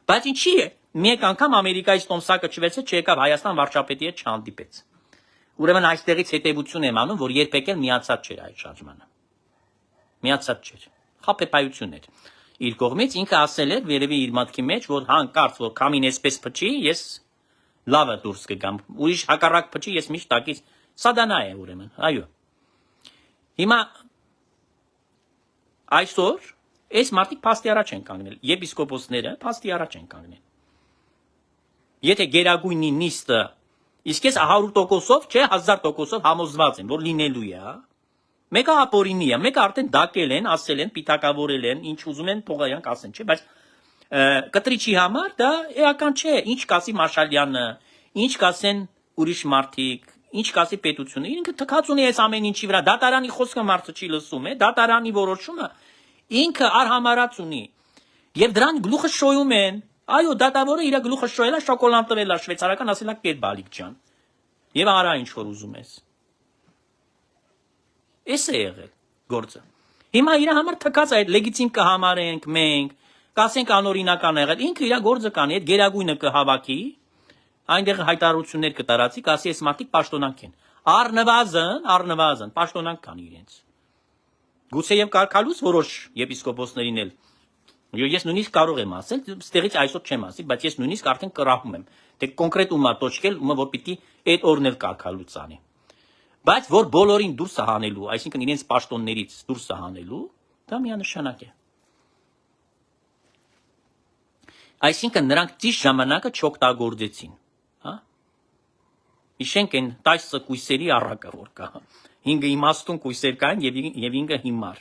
բայց ինչի է, մեկ անգամ Ամերիկայից տոմսակը չվեցեց, չեկավ Հայաստան վարչապետի հետ չհանդիպեց։ Ուրեմն այստեղից հետևություն եմ անում, որ երբեք էլ միացած չէր այդ շարժմանը, միացած չէր, խաբեբայություն էր։ Իր կողմից ինքը ասել էր երևի իր մտքի մեջ, որ հանկարծ որ քամին էսպես փչի, ես լավը դուրս կգամ։ Ուրիշ հակառակ փչի, ես միշտ տակից սադանա է ուրեմն, այո։ Հիմա այսօր այս մարդիկ փաստի առաջ են կանգնել, եպիսկոպոսները փաստի առաջ են կանգնել։ Եթե գերագույնի նիստը իսկ ես 100%-ով, չէ, 1000%-ով համոզված եմ, որ լինելու է, հա։ Մեկը ապօրինի է, մեկը արդեն դակել են, ասել են, պիտակավորել են, ինչ ուզում են թող իրանք ասեն, չէ, բայց Կտրիչի համար դա էական չէ, ինչ կասի Մաշալյանը, ինչ կասեն ուրիշ մարդիկ, ինչ կասի պետությունը, ինքը թքած ունի այս ամեն ինչի վրա, դատարանի խոսքը մարդը չի լսում, դատարանի որոշումը ինքը արհամարած ունի։ Եվ դրան գլուխը շոյում են, այո, դատավորը իր գլուխը շոյել է, շոկոլադ տվել է շվեյցարական, ասել է կեր բալիկ ջան։ Եվ արա ինչ որ ուզում ես։ Էս է եղել գործը։ Հիմա իր համար թքած այդ լեգիտիմ կհամարենք մենք, կասենք անօրինական եղել, ինքը իր գործը կանի, այդ գերագույնը կհավաքի, այնտեղ հայտարարություններ կտարածի, կասի այս մարդիկ պաշտոնանք են։ Առնվազն պաշտոնանք կան իրենց։ Գուցեև կարգալուց որոշ եպիսկոպոսներին էլ ես նույնիսկ կարող եմ ասել, ստեղից այսօր չեմ ասի, բայց ես նույնիսկ արդեն կռահում եմ, թե կոնկրետ ումա տոչկել, ումա որ պիտի այդ օրն էլ կարգալուց անի։ Բայց որ բոլորին դուրս հանելու, այսինքն իրենց պաշտոններից դուրս հանելու, դա միանշանակ է։ Այսինքն նրանք ճիշտ ժամանակը չօգտագործեցին, հա։ Հիշենք այն 10 կույսերի առակը որ կա։ 5 իմաստուն կույսեր կային եւ 5 հիմար։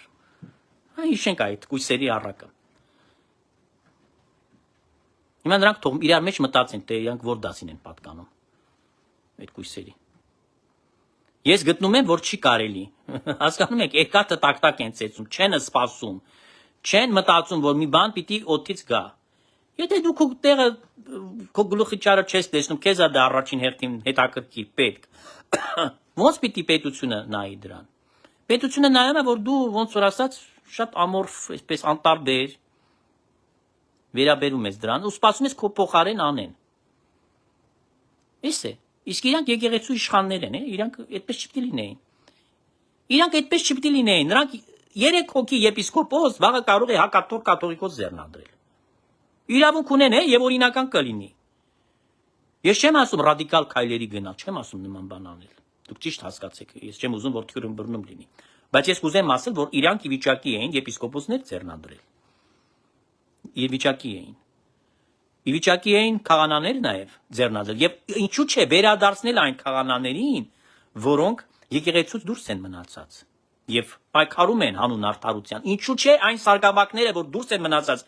Հա հիշենք այդ կույսերի առակը։ Հիմա նրանք թող իրար մեջ մտածեն, թե իրանք որ դասին են պատկանում այդ կույսերի։ Ես գտնում եմ, որ չի կարելի։ Հասկանում եք, երկաթը տակ-տակ են ծեծում, չեն սպասում, չեն մտածում, որ մի բան պիտի օդից գա։ Եթե դու քո տեղը քո գլուխի ճարը չես տեսնում, քեզ դա առաջին հերթին հետաքրքիր պետք։ Ոնց պիտի պետությունը նայի դրան։ Պետությունը նայում է, որ դու ոնց որ ասած շատ ամորֆ, այսպես անտարբեր վերաբերում ես դրան ու սպասում ես քո փոխարեն անեն։ Էս է։ Իսկ իրանք եկեղեցու իշխաններ են, իրանք այդպես չպիտի լինեին։ Իրանք այդպես չպիտի լինեին։ Նրանք 3 հոգի եպիսկոպոս վաղը կարող է հակաթող կաթողիկոս ձեռնադրել։ Իրավունք ունեն, եւ օրինական կլինի։ Ես չեմ ասում ռադիկալ քայլերի գնալ, չեմ ասում նման բան անել։ Դուք ճիշտ հասկացեք, ես չեմ ուզում որ թյուրն բռնում լինի։ Բայց ես կուզեմ ասել, որ իրանք ի վիճակի էին եպիսկոպոսներ ձեռնադրել։ Ի վիճակի էին։ Ի վիճակի էին քահանաներ նաև ձեռնադրել եւ ինչու՞ չէ վերադարձնել այն քահանաներին, որոնք եկեղեցուց դուրս են մնացած եւ պայքարում են հանուն արդարության։ Ինչու՞ չէ այն սարգսակները, որ դուրս են մնացած,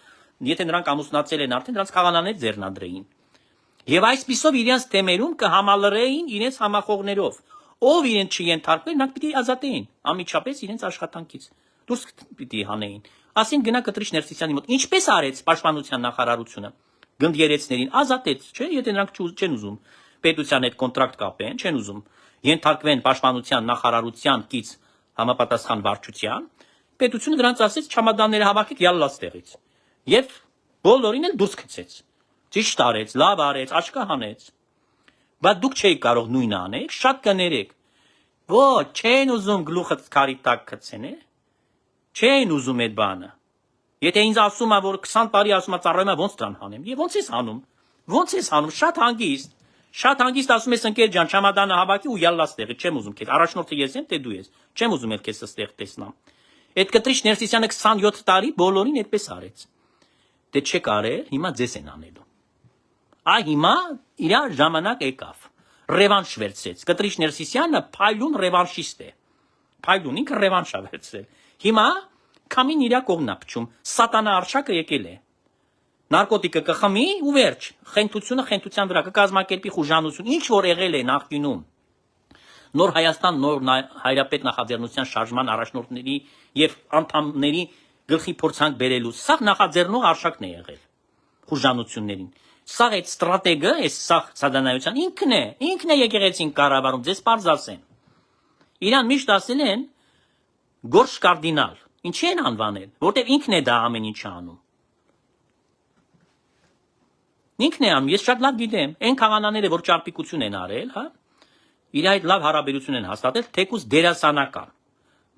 եթե նրանք ամուսնացել են արդեն, նրանց քահանաներ ձեռնադրեին։ Եվ այսպիսով իրենց թեմերում կհամալրեին իրենց համախոհներով, ով իրենց չենթարկվեր, նրանք պիտի ազատեին անմիջապես իրենց աշխատանքից։ Դուրս պիտի հանեին։ Ասին գնա Կտրիչ Ներսիսյանի մոտ։ Ինչպես արեց պաշտպանության նախարարությունը։ Գնդերեցներին ազատեց, չէ՞, եթե նրանք չեն ուզում պետության հետ կոնտրակտ կապեն, չեն ուզում ենթարկվեն պաշտպանության նախարարության կից համապատասխան վարչության, պետությունը դրանց ասեց չամադանները հավաքեք յալլա ստեղից։ Եվ բոլորին էլ դուրս գցեց։ Ճիշտ արեց, լավ արեց, աչքա հանեց։ Բայց դուք չէիք կարող նույնը անեք, շատ կներեք։ Ոչ, չեն ուզում գլուխը քարի տակ գցեն, չեն ուզում այդ բանը։ Եթե ինձ ասում է, որ 20 տարի ասում է ծառայում է, ոնց դրան հանեմ։ Եվ ոնց ես հանում։ Ոնց ես հանում, շատ հանգիստ ասում ես ընկեր ջան, չամադանը հավաքի ու յալլաս տեղի, չեմ ուզում քեզ։ Առաջնորդը ես եմ, թե դու ես։ Չեմ ուզում էլ քեզ ստեղ տեսնամ։ Այդ կտրիչ Ներսիսյանը 27 տարի բոլորին այդպես արեց։ Դե չեք արել, հիմա ձեզ են անելու։ Այ հիմա իր ժամանակ եկավ։ Ռևանշ վերցրեց։ Կտրիչ Ներսիսյանը փայլուն ռևանշիստ է։ Փայլուն ինքը ռևանշ ա վերցրել։ Հիմա քամին իր կողմն ա փչում։ Սատանա արշակը եկել է։ Նարկոտիկը կխմի ու վերջ։ Խենթությունը խենթության վրա կկազմակերպի խուժանություն, ինչ որ եղել է նախկինում։ Նոր Հայաստան, նոր հայրապետ նախաձեռնության շարժման առաջնորդների եւ անդամների գլխի փորձանք բերելու սա նախաձեռնող արշակն է եղել խուժանություններին։ Սա այդ ստրատեգը, այս սա սադանայության ինքն է եկեղեցին կառավարում, ձեզ պարզ ասեմ։ Իրան միշտ ասել են գորշ կարդինալ։ Ինչի են անվանել, որտեվ ինքն է դա ամեն ինչ անում։ Ինքն է անում, ես շատ լավ գիտեմ, այն քահանաները, որ ճարպիկություն են արել, հա, իր այդ լավ հարաբերություն են հաստատել, թեկուզ դերասանական,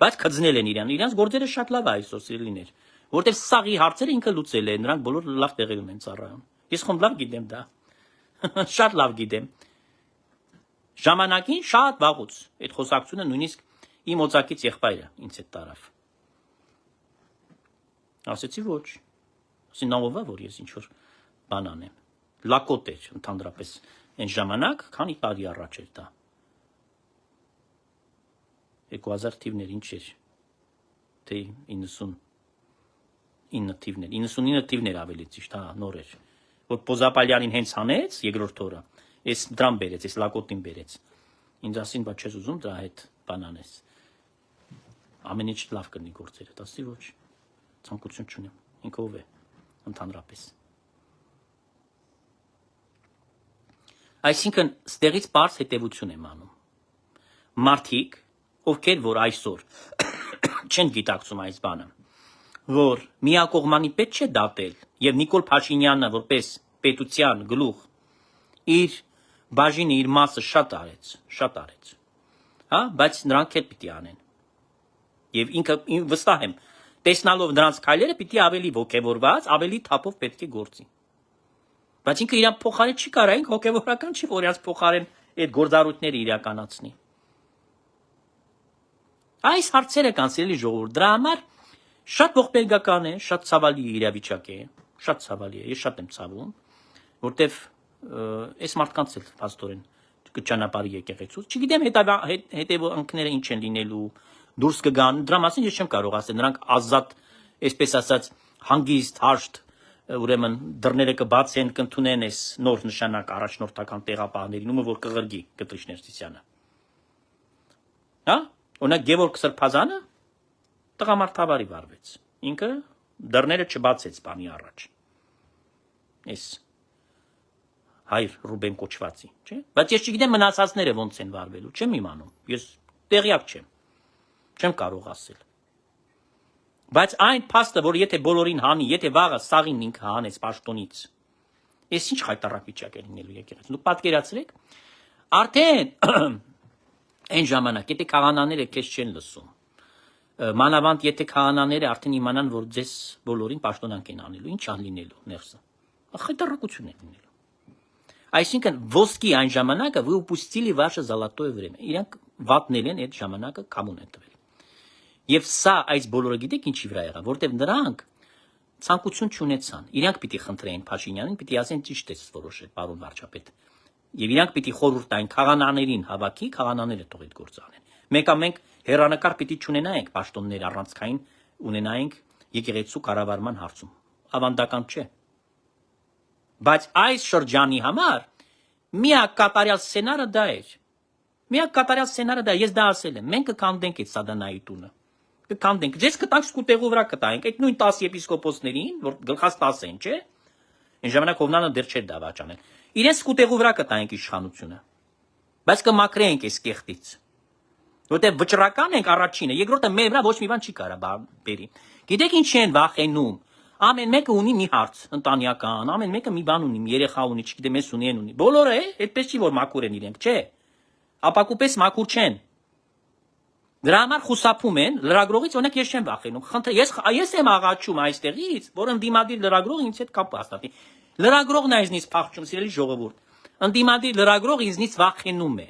բայց քծնել են իրանց գործերը շատ լավ է այսօր սիրելիներ, որտեվ սաղի հարցերը ինքը լուծել է, նրանք բոլոր լավ տեղերում են ծառայում։ Ես խոմ լավ գիտեմ դա, շատ լավ գիտեմ։ Ժամանակին շատ վաղուց այդ խոսակցությունը նույնիսկ իմ օծակից եղբայրը ինձ հետ տարավ։ Ասեցի ոչ, ասի նամովա, որ ես ինչ-որ բան անեմ։ Լակոտ էր ընդհանրապես այն ժամանակ, քանի տարի առաջ էր դա։ 2000 թիվներ ինչ էր, թե 99 թիվներ, 99 թիվներ ավելի ճիշտ, հա, նոր էր, որ Պոզապալյանին հենց հանեց երկրորդ օրը, այս դրան բերեց, այս լակոտին բերեց, ինձ ասին, բա չես ուզում դրա հետ բան անես, ամեն ինչ լավ կնի գործերը, ասի ոչ, ցանկություն չունեմ, ինքը ով է, ընդհանրապես։ Այսինքն ստեղից պարզ հետևություն եմ անում։ Մարդիկ, ովքեր որ այսօր չեն գիտակցում այս բանը, որ միակողմանի պետք չէ դատել, եւ Նիկոլ Փաշինյանը որպես պետության գլուխ իր բաժինը իր մասը շատ արեց, հա, բայց նրանք էլ պիտի անեն։ Եվ ինքը վստահ եմ, տեսնալով նրանց քայլերը պիտի ավելի ոգևորված, ավելի թափով պետք է գործի։ Բայց ինքը իրան փոխարեն չի կարա, ինքը հոգևորական չի, որ իրաց փոխարեն այդ գործառույթները իրականացնի։ Այս հարցերը կան սիրելի ժողովուրդ, դրա համար շատ ողբերգական է, շատ ցավալի իրավիճակ է, շատ ցավալի է, ես շատ եմ ցավում, որտեվ այս մարդկանց էլ փաստորեն կճանապարհի եկեղեցուց, չգիտեմ հետևանքները ինչ են լինելու, դուրս կգան, դրա մասին ես չեմ կարող ասել, նրանք ազատ, այսպես ասած, հանգիստ, հաշտ, ուրեմն դռները կբացեն, կընդունեն այս նոր նշանակ առաջնորդական տեղապահներին, ումը որ կղրգի Կտրիչ Ներսիսյանը։ Հա? Օրինակ Գևորգ Սրբազանը տղամարդավարի վարվեց։ Ինքը դռները չբացեց բանի առաջ։ Այս հայր Ռուբեն կոչվածի, չէ՞։ Բայց ես չգիտեմ մնացածները ոնց են վարվելու, չեմ իմանում։ Ես տեղյակ չեմ։ Չեմ կարող ասել։ Բայց այն փաստը, որ եթե բոլորին հանի, եթե վաղը սաղին ինքը հանեց պաշտոնից, ես ինչ խայտարակ վիճակ է լինելու եկեղեցին։ Դուք պատկերացրեք, արդեն այն ժամանակ, եթե քահանաները քեզ չեն լսում, մանավանդ եթե քահանաները արդեն իմանան, որ ձեզ բոլորին պաշտոնանք են անելու, ինչ ա լինելու ներսը։ Խայտարակություն է լինելու։ Այսինքն ոսկի այն ժամանակը вы упустили ваше золотое время։ Իրանք վատնել են այդ ժամանակը կամուն են տվել։ Եվ սա այս բոլորը գիտեք ինչի վրա եղավ, որտեվ նրանք ցանկություն չունեցան։ Իրանք պիտի խնդրեին Փաշինյանին, պիտի ասեն ճիշտ է որոշել, պարոն վարչապետ։ Եվ իրանք պիտի խորհուրդ տային քահանաներին հավաքի, քահանաները թող այդ գործը անեն։ Մենք հերանեկար պիտի չունենայինք պաշտոններ առանցքային, ունենայինք եկեղեցու կառավարման հարցում։ Ավանդական չէ։ Բայց այս շրջանի համար միակ կատարյալ սցենարը դա էր։ Միակ կատարյալ սցենարը դա, ես դա ասել եմ, մենք կքանդենք այդ սադանայի տունը։ Կքանդենք, ձեզ կտանք սկուտեղու վրա կտայինք, այդ նույն 10 եպիսկոպոսներին, որ գլխած 10 են, չէ՞։ Այն ժամանակ Հովնանը դեռ չէր դավաճանել։ Իրենց սկուտեղու վրա կտայինք իշխանությունը։ Բայց կմաքրեինք այս կեղտից։ Որտեղ վճռական ենք առաջինը, երկրորդը մեր վրա ոչ մի բան չի կարա բերի։ Գիտեք ինչի են վախենում։ Ամեն մեկը ունի մի հարց, ընտանեկան, ամեն մեկը մի բան ունի, մի երեխա ունի, չգիտեմ, ես ունի, ունի։ Բոլորը այդպես չի որ մաքուր են իրենք, չէ։ Ապակուպես մաքուր չեն։ Դրա համար խուսափում են լրագրողից, օրինակ ես չեմ վախենում։ Ես եմ աղաչում այստեղից, որ ընդդիմադիր լրագրողը ինձ հետ կապ հաստատի։ Լրագրողն է ինձնից փախչում, սիրելի ժողովուրդ։ Ընդդիմադիր լրագրողը ինձնից վախենում է։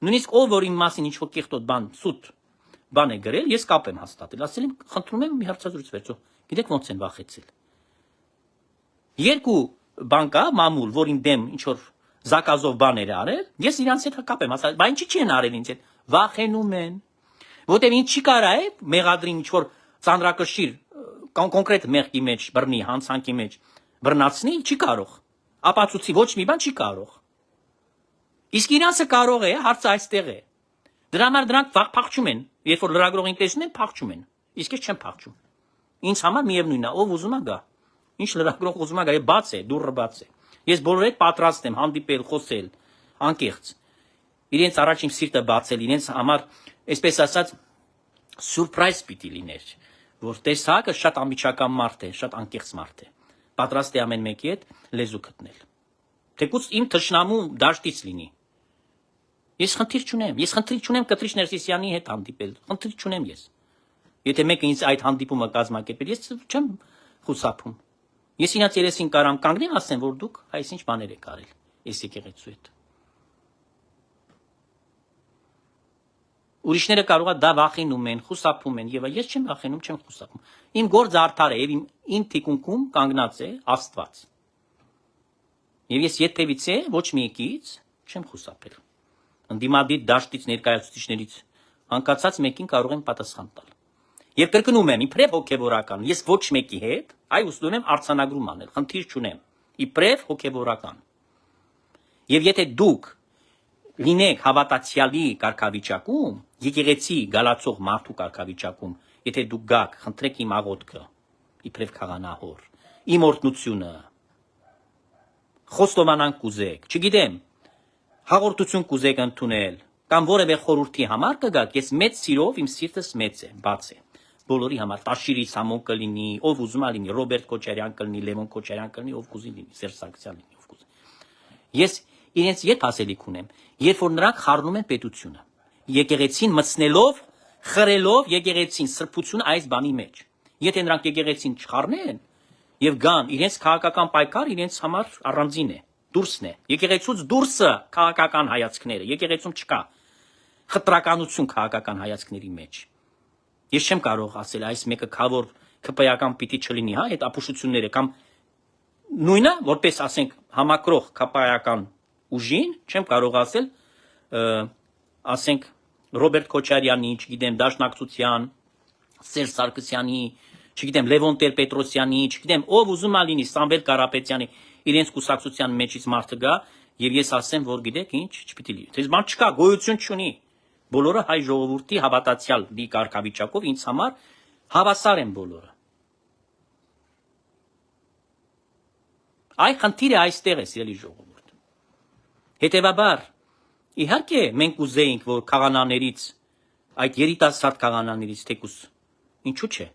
Նույնիսկ ով որ իմ մասին ինչ-որ կեղտոտ բան, սուտ բան է գրել, ես կապ եմ հաստատել, ասել եմ, խնդրում եմ մի հարցազրույց վերցրու։ Գիտեք ոնց են վախեցել։ Երկու բան կա, մամուլ, որ իմ դեմ ինչ որ զակազով բաներ արել, ես իրանց հետ կապ եմ հաստատել, բայց ինչի՞ չեն արել ինձ հետ։ Վախենում են, որտեղ ինձ չի կարա է մեղադրին ինչ որ ծանրակշիռ կոնկրետ մեղքի մեջ բռնի, հանցանքի մեջ բռնացնի, չի կարող։ Ապացուցի ոչ մի բան չի կարող։ Իսկ իրանցը կարող է, հարցը այստեղ է։ Դրա համար դրանք փախչում են, երբ որ լրագրողին տեսնում են, փախչում են։ Իսկ ես չեմ փախչում։ Ինձ համար միևնույնն է, ով ուզում է գա։ Ինչ լրագրող ուզում է գա, բաց է, դուռը բաց է։ Ես բոլորի հետ պատրաստ եմ հանդիպել, խոսել, անկեղծ։ Իրենց առաջ իմ սիրտը բացել, իրենց համար, այսպես ասած, սուրպրայզ պիտի լիներ, որ տեսակը շատ ամիջական մարդ է, շատ անկեղծ մարդ է։ Պատրաստ է ամեն մեկի հետ լեզու գտնել։ Թեկուզ իմ թշնամու դաշտից լինի։ Ես խնդիր չունեմ Կտրիչ Ներսիսյանի հետ հանդիպել, խնդիր չունեմ ես։ Եթե մեկը ինձ այդ հանդիպումը կազմակերպել, ես չեմ խուսափում։ Ես ինձ երեսին կարամ կանգնեմ, ասեմ, որ դուք այսինչ բաներ եք արել, ես եկեղեցու հետ։ Ուրիշները կարող է դա վախենում են, խուսափում են, եւ ես չեմ վախենում, չեմ խուսափում։ Իմ գործը արդար է, եւ իմ թիկունքում կանգնած է Աստված։ Եվ ես եթևից ոչ մեկից չեմ խուսափել։ Ընդդիմադիր դաշտից ներկայացուցիչներից հանկացած մեկին կարող եմ պատասխան տալ։ Եվ կրկնում եմ, իբրև հոգևորական, ես ոչ մեկի հետ, ուզում եմ արձանագրում անել, խնդիր չունեմ, իբրև հոգևորական։ Եվ եթե դուք լինեք հավատացյալի կարգավիճակում, եկեղեցի գալացող մարդու կարգավիճակում, եթե դուք գաք, խնդրեք իմ աղոթքը, իբրև քահանահոր, իմ օրհնությունը, խոստովանանք կուզեք, չգիտեմ, հաղորդություն կուզեք ընդունել, կամ որևէ խորհրդի համար կգաք, ես մեծ սիրով իմ սիրտս մեծ է, բաց է, բոլորի համար, Տաշիրի Սամոն կլինի, ով ուզում է լինի, Ռոբերտ Քոչարյան կլինի, Լևոն Քոչարյան կլինի, ով կուզի լինի, Սերժ Սարգսյան լինի, ով կուզի։ Ես իրենց երբ ասելիք ունեմ, երբ որ նրանք խառնում են պետությունը, եկեղեցին մտցնելով, խրելով եկեղեցին սրբություն այս բանի մեջ։ Եթե նրանք եկեղեցին չխառնեն եւ գան, իրենց քաղաքական պայքար իրենց համար առանձին է, դուրսն է։ Եկեղեցուց դուրսը քաղաքական հայացքները, եկեղեցում չկա խտրականություն քաղաքական հայացքների մեջ։ Ես չեմ կարող ասել այս մեկը քավոր ԿՊ-ական պիտի չլինի, հա, այդ ապուշությունները կամ նույնը, որպես ասենք համակրող ԿՊ-ական ուժին, չեմ կարող ասել, ասենք Ռոբերտ Քոչարյանի, չգիտեմ, Դաշնակցության, Սերժ Սարգսյանի, չգիտեմ, Լևոն Տեր-Պետրոսյանի, չգիտեմ, ով ուզում է լինի, Սամվել Կարապետյանի, իրենց կուսակցության մեջից մարդը գա, եւ ես ասեմ, որ գիտեք ինչ, չպիտի լինի։ Դες բան չկա, գոյություն չունի։ Բոլորը հայ ժողովրդի հավատացյալ լի կարգավիճակով ինձ համար հավասար են բոլորը։ Այ խնդիրը այստեղ է, սիրելի ժողովուրդ։ Հետևաբար, իհարկե մենք ուզեինք, որ քահանաներից, այդ երիտասարդ քահանաներից թեկուս, ինչու՞ չէ։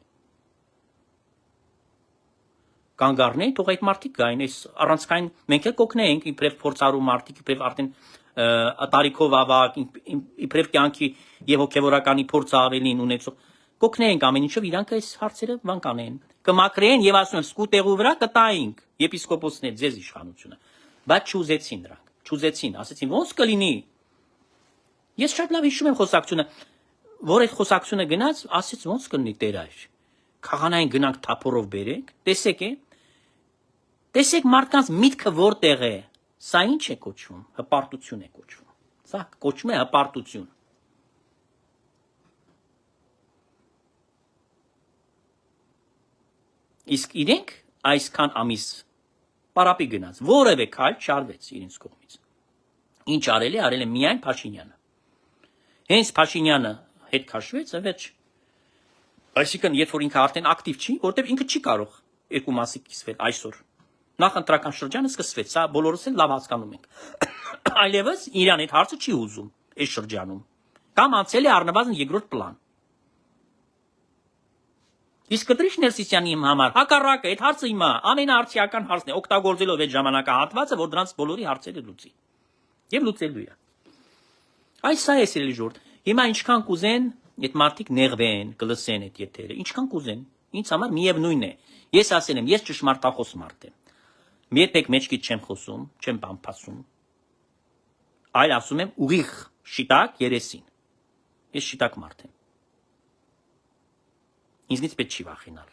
Կանգ առնենք, թող այդ մարդիկ գային, այս առանցքային մենք էլ կօգնենք, իբրև փորձառու մարդիկ, իբրև արդեն տարիքով ավակ, իբրև կյանքի եւ հոգեվորականի փորձ ավելին ունեցող, կօգնենք ամեն ինչով իրանք այս հարցերը բան կանեն, կմաքրեն եւ ասում եմ, սկուտեղու վրա կտայինք եպիսկոպոսներ ձեզ իշխանությունը, բայց չուզեցին նրանք, չուզեցին, ասեցին ոնց կլինի։ Ես շատ լավ հիշում եմ խոսակցությունը, որ այդ խոսակցությունը գնաց, ասեց ոնց կլինի Տեր այր։ Քահանային գնանք թափորով բերենք, տեսեք մարդկանց միտքը որտեղ է, սա ինչ է կոչվում, հպարտություն է կոչվում, սա կոչվում է հպարտություն։ Իսկ իրենք այսքան ամիս պարապի գնաց, որևէ քայլ չարվեց իրենց կողմից։ Ինչ արել է միայն Փաշինյանը։ Հենց Փաշինյանը հետ քաշվեց, վերջ։ Այսինքն, երբ որ ինքը արդեն ակտիվ չի, որտեղ ինքը չի կարող երկու մասի կիսվել այսօր։ Նախ ընտրական շրջանը սկսվեց, սա բոլորս էլ լավ հասկանում ենք։ Այլևս իրան այդ հարցը չի ուզում այս շրջանում։ Կամ անցել է առնվազն երկրորդ պլան։ Իսկ Կտրիշ Ներսիսյանի համար հակառակը այդ հարցը հիմա ամենաարդիական հարցն է, օգտագործելով այդ ժամանակահատվածը, որ դրանց բոլորի հարցերը լուծի։ Եվ լուծելու է։ Այս սա է սիրելի ժողովուրդ։ Հիմա ինչքան կուզեն այդ մարդիկ նեղվեն, կլսեն այդ եթերը, ինչքան կուզեն։ Ինձ համար միևնույն է։ Ես ասել եմ, ես ճշմարտախոս մարդ եմ։ Երբեք մեջքից չեմ խոսում, չեմ բամփասում։ Այլ ասում եմ ուղիղ, շիտակ երեսին։ Ես շիտակ մարդ եմ։ Ինձնից պետք չի վախենալ։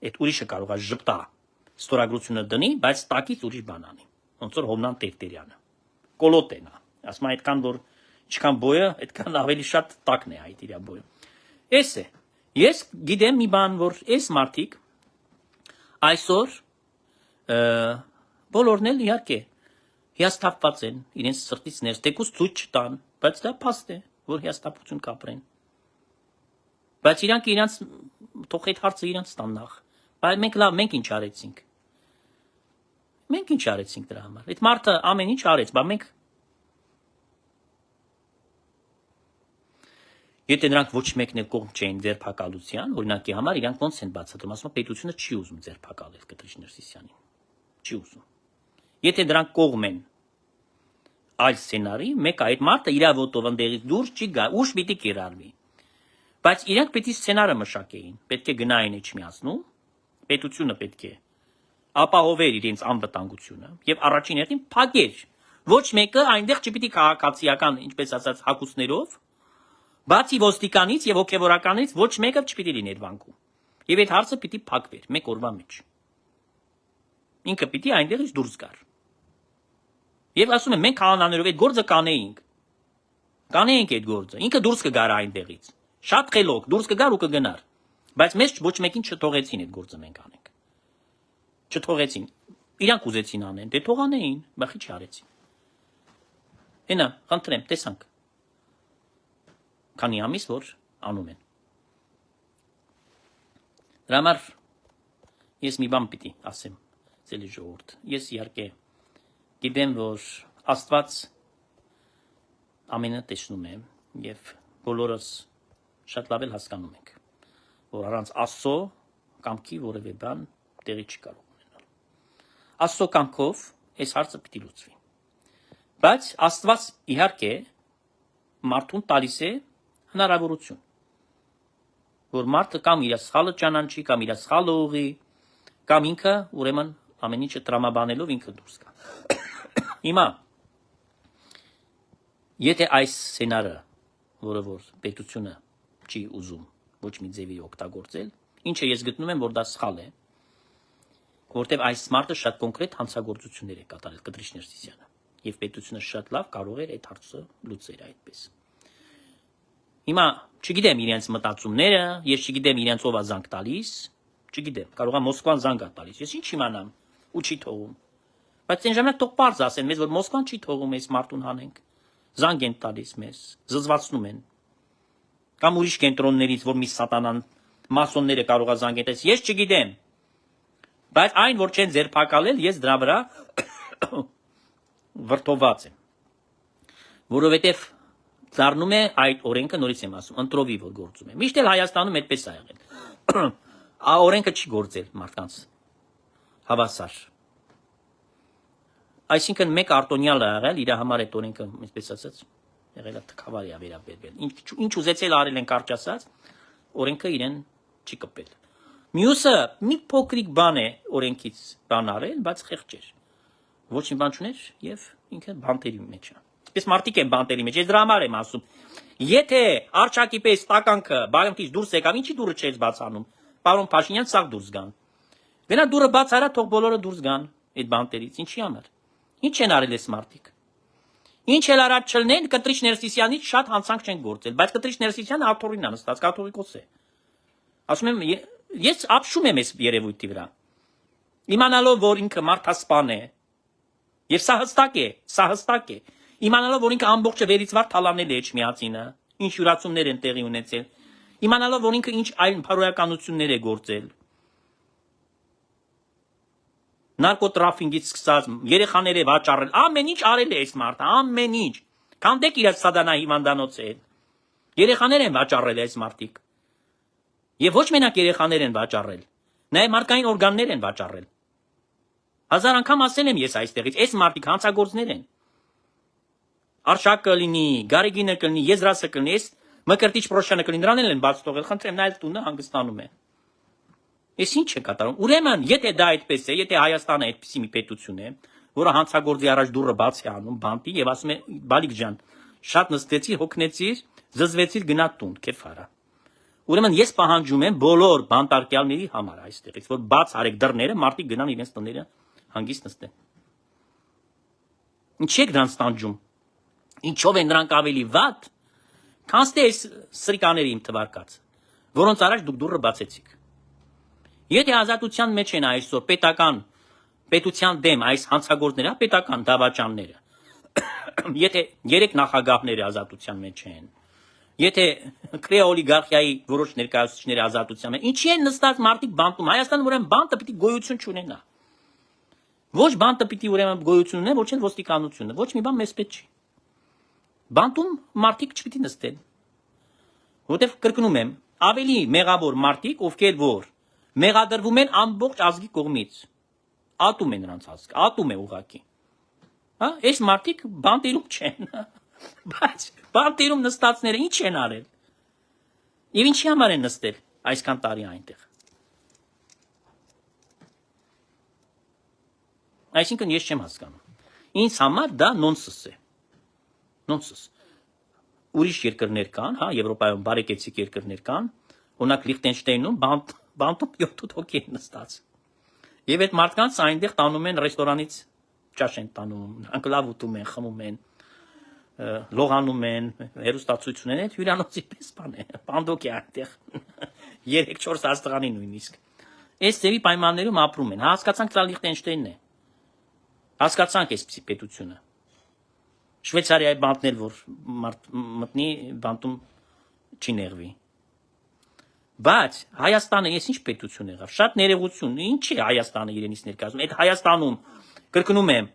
Այդ ուրիշը կարող է ժպտա, ստորագրությունը դնի, բայց տակից ուրիշ բան անի։ Ոնց որ Հովնան Տերտերյանը։ Կոլոտենա։ Ասում այդքան որ ինչքան բոյը, այդքան ավելի շատ տակն է այդ իր բոյը։ Էս է։ Ես գիտեմ մի բան, որ այս մարդիկ այսօր բոլորն էլ իհարկե հիասթափված են իրենց սրտից ներս, թեկուզ ցույց չտան, բայց դա փաստ է, որ հիասթափություն կապրեն։ Բայց իրանք իրանց թող այդ հարցը իրանց տաննախ։ Բայց մենք լավ, մենք ինչ արեցինք։ Մենք ինչ արեցինք դրա համար։ Այդ մարդը ամեն ինչ արեց, բայց մենք Եթե նրանք ոչ մեկն էլ կողմ չէին ձերբակալության, օրինակի համար իրանք ոնց են բացատրում, ասում են պետությունը չի ուզում ձերբակալել Կտրիշ Ներսիսյանին։ Չի ուզում։ Եթե դրանք կողմ են այլ սցենարի, մեկ այդ մարդը իր ոտով ընդեղից դուրս չի գա, ուշ պիտի կիրառվի։ Բայց իրանք պետք է սցենարը մշակեին, պետք է գնային Էջմիածնում, պետությունը պետք է ապահովեր իրենց անվտանգությունը եւ առաջին հերթին փակեր։ Ոչ մեկը այնտեղ չպիտի քաղաքացիական, ինչպես ասած, հակուսներով, բացի ոստիկանից եւ հոգեվորականից ոչ մեկը չպիտի լիներ վանկում։ Եվ այդ հարցը պիտի փակվեր մեկ օրվա մեջ։ Ինքը պիտի այնտեղից դուրս գար։ Եվ ասում եմ, մենք հանաններով այդ գործը կանեինք։ Կանեինք այդ գործը։ Ինքը դուրս կգար այնտեղից։ Շատ խելոք դուրս կգար ու կգնար։ Բայց մեզ ոչ մեկին չթողեցին այդ գործը մենք անենք։ Չթողեցին։ Իրանք ուզեցին անեն, դե թողանեին, բախի չարեցին։ Հենա, խնդրեմ, տեսանք։ Քանի ամիս որ անում են։ Դրա համար ես մի բան պիտի ասեմ, ծելի ժողովուրդ։ Ես իհարկե գիտեմ, որ Աստված ամենը տեսնում է եւ բոլորս շատ լավ էլ հասկանում ենք, որ առանց Աստծո կամքի որևէ բան տեղի չի կարող ունենալ։ Աստծո կամքով այս հարցը պիտի լուծվի։ Բայց Աստված իհարկե մարդուն տալիս է հնարավորություն, որ մարդը կամ իր սխալը ճանաչի, կամ իր սխալը ուղի, կամ ինքը ուրեմն ամեն ինչը տրամաբանելով ինքը դուրս գա։ Հիմա եթե այս սցենարը, որը որ պետությունը չի ուզում ոչ մի ձևի օգտագործել, ինչը ես գտնում եմ, որ դա սխալ է, որտեղ այս մարդը շատ կոնկրետ հանցագործություններ է կատարել Կտրիշ Ներսիսյանը, եւ պետությունը շատ լավ կարող էր այդ հարցը լուծել այդպես։ Հիմա չգիտեմ իրենց մտածումները, ես չգիտեմ իրենց ով է զանգ տալիս, չգիտեմ, կարող է Մոսկվան զանգ է տալիս, ես ինչ իմանամ, ու չի թողում։ Բայց այն ժամանակ թող պարզ ասեն մեզ, որ Մոսկվան չի թողում այս մարդուն հանենք։ Զանգ են տալիս մեզ, զզվացնում են։ Կամ ուրիշ կենտրոններից, որ մի սատանան մասոնները կարող է զանգել, ես չգիտեմ։ Բայց այն, որ չեն ձերբակալել, ես դրա վրա վրդովված եմ։ Որովհետև դառնում է այդ օրենքը, նորից եմ ասում, ընտրովի որ գործում է։ Միշտ էլ Հայաստանում այդպես է եղել։ Օրենքը չի գործել մարդկանց հավասար։ Այսինքն մեկ արտոնյալ է եղել, իր համար այդ օրենքը, այսպես ասած, եղել է թքավարի է վերաբերվել։ Ինչ ուզեցել արել են կարճ ասած, օրենքը իրեն չի կպել։ Մյուսը մի փոքրիկ բան է օրենքից բան արել, բայց խեղճ էր։ Ոչ մի բան չուներ եւ ինքը բանտերի մեջ է։ Այսպես մարդիկ են բանտերի մեջ, ես դրա համար եմ ասում։ Եթե արչակի պես տականքը բանտից դուրս եկավ, ինչի դուրը չես բացանում։ Պարոն Փաշինյան, սաղ դուրս գան։ Գնա դուրը բաց արա, թող բոլորը դուրս գան այդ բանտերից, ինչի համար։ Ինչ են արել այս մարդիկ։ Ինչ էլ արած չլնեն, Կտրիշ Ներսիսյանից շատ հանցանք չեն գործել, բայց Կտրիշ Ներսիսյանը աթոռին է նստած, կաթողիկոս է։ Ասում եմ, ես ապշում եմ այս երևույթի վրա։ Իմանալով, որ ինքը մարդասպան է, եւ սա հստակ է, իմանալով, որ ինքը ամբողջը վերից վար թալանել է Էջմիածինը, ինչ յուրացումներ են տեղի ունեցել, իմանալով, որ ինքը ինչ այլ փարոյականություններ է գործել։ Նարկոտրաֆինգից սկսած, երեխաները վաճառել, ամեն ինչ արել է այս մարդը, ամեն ինչ։ Քանդեք իր սադանա հիվանդանոցը։ Երեխաներ են վաճառել այս մարդիկ։ Եվ ոչ մենակ երեխաներ են վաճառել, նաև մարդկային օրգաններ են վաճառել։ Հազար անգամ ասել եմ ես այստեղից, այս մարդիկ հանցագործներ են։ Արշակը լինի, Գարեգինը կլինի, Եզրասը կլինի, այս Մկրտիչ Պրոշյանը կլինի, նրան են բաց թողել, խնդրեմ, նայել տունը հանգստանում է։ Ես ինչ է կատարում։ Ուրեմն, եթե դա այդպես է, եթե Հայաստանը այդպիսի մի պետություն է, որը հանցագործի առաջ դուռը բաց է անում, բանտի եւ ասում է՝ «Բալիկ ջան, շատ նստեցիր, հոգնեցիր, զզվեցիր, գնա տուն, քեֆ արա»։ Ուրեմն ես պահանջում եմ բոլոր բանտարկյալների համար այստեղից, որ բաց արեք դռները, մարդիկ գնան իրենց տները հանգիստ նստեն։ Ինչ եք դրանց տանջում։ Ինչով են նրանք ավելի վատ, քան թե այս սրիկաների իմ թվարկած, որոնց առաջ դուք դուռը բացեցիք։ Եթե ազատության մեջ են այսօր պետության դեմ այս հանցագործները, պետական դավաճանները, եթե 3 նախագահները ազատության մեջ են, եթե քրեոլիգարխիայի որոշ ներկայացուցիչները ազատության մեջ, ինչի են նստած մարդիկ բանտում։ Հայաստանը ուրեմն բանտը պիտի գոյություն չունենա։ Ոչ բանտը պիտի ուրեմն գոյություն ունենա, ոչ էլ ոստիկանությունը, ոչ մի բան մեզ պետք չի։ Բանտում մարդիկ չպիտի նստեն։ Որտեվ կրկնում եմ, ավելի մեղավոր մարդիկ, ովքեր որ մեղադրվում են ամբողջ ազգի կողմից, ատում է նրանց ազգը, ատում է ուղղակի։ Հա, այս մարդիկ բանտերում չեն։ Բայց բանտերում նստածները ինչ են արել։ Եվ ինչի համար են նստել այսքան տարի այնտեղ։ Այսինքն ես չեմ հասկանում։ Ինձ համար դա նոնսենս է։ Նոնսենս։ Ուրիշ երկրներ կան, հա, Եվրոպայում բարեկեցիկ երկրներ կան, օրինակ Լիխտենշտեյնում բանտում 7 հոգի են նստած։ Եվ այդ մարդկանց այնտեղ տանում են ռեստորանից ճաշ են տանում, նրանք լավ ուտում են, խմում են, լողանում են, հերոստացույց ունեն, այդ հյուրանոցի պես բան է, պանդոկ է այնտեղ 3-4 աստղանի նույնիսկ։ Այս ձևի պայմաններում ապրում են։ Հասկացանք, դա Լիխտենշտեյնն է։ Հասկացանք այսպիսի պետությունը։ Շվեյցարիայի բանտն էլ որ մտնի բանտում չի նեղվի։ Բայց Հայաստանը ես ինչ պետություն եղավ, շատ ներողություն, ինչ է Հայաստանը իրենից ներկայացնում։ Այդ Հայաստանում կրկնում եմ,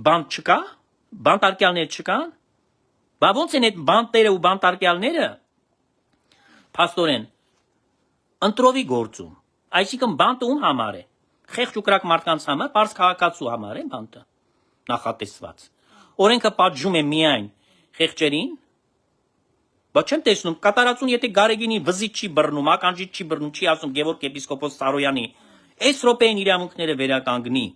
բանտ չկա, բանտարկյալներ չկան։ Բա ոնց են այդ բանտերը ու բանտարկյալները փաստորեն ընտրովի գործում։ Այսինքն բանտը ում համար է։ Խեղճ ու կրակ մարդկանց համար, պարզ քաղաքացու համար է բանտը նախատեսված։ Օրենքը պատժում է միայն խեղճերին, բայց չեմ տեսնում կատարածուն, եթե Գարեգինի վզից չի բռնում, ականջից չի բռնում, չի ասում Գևորգ եպիսկոպոս Սարոյանի, այս րոպեին իրավունքները վերականգնի։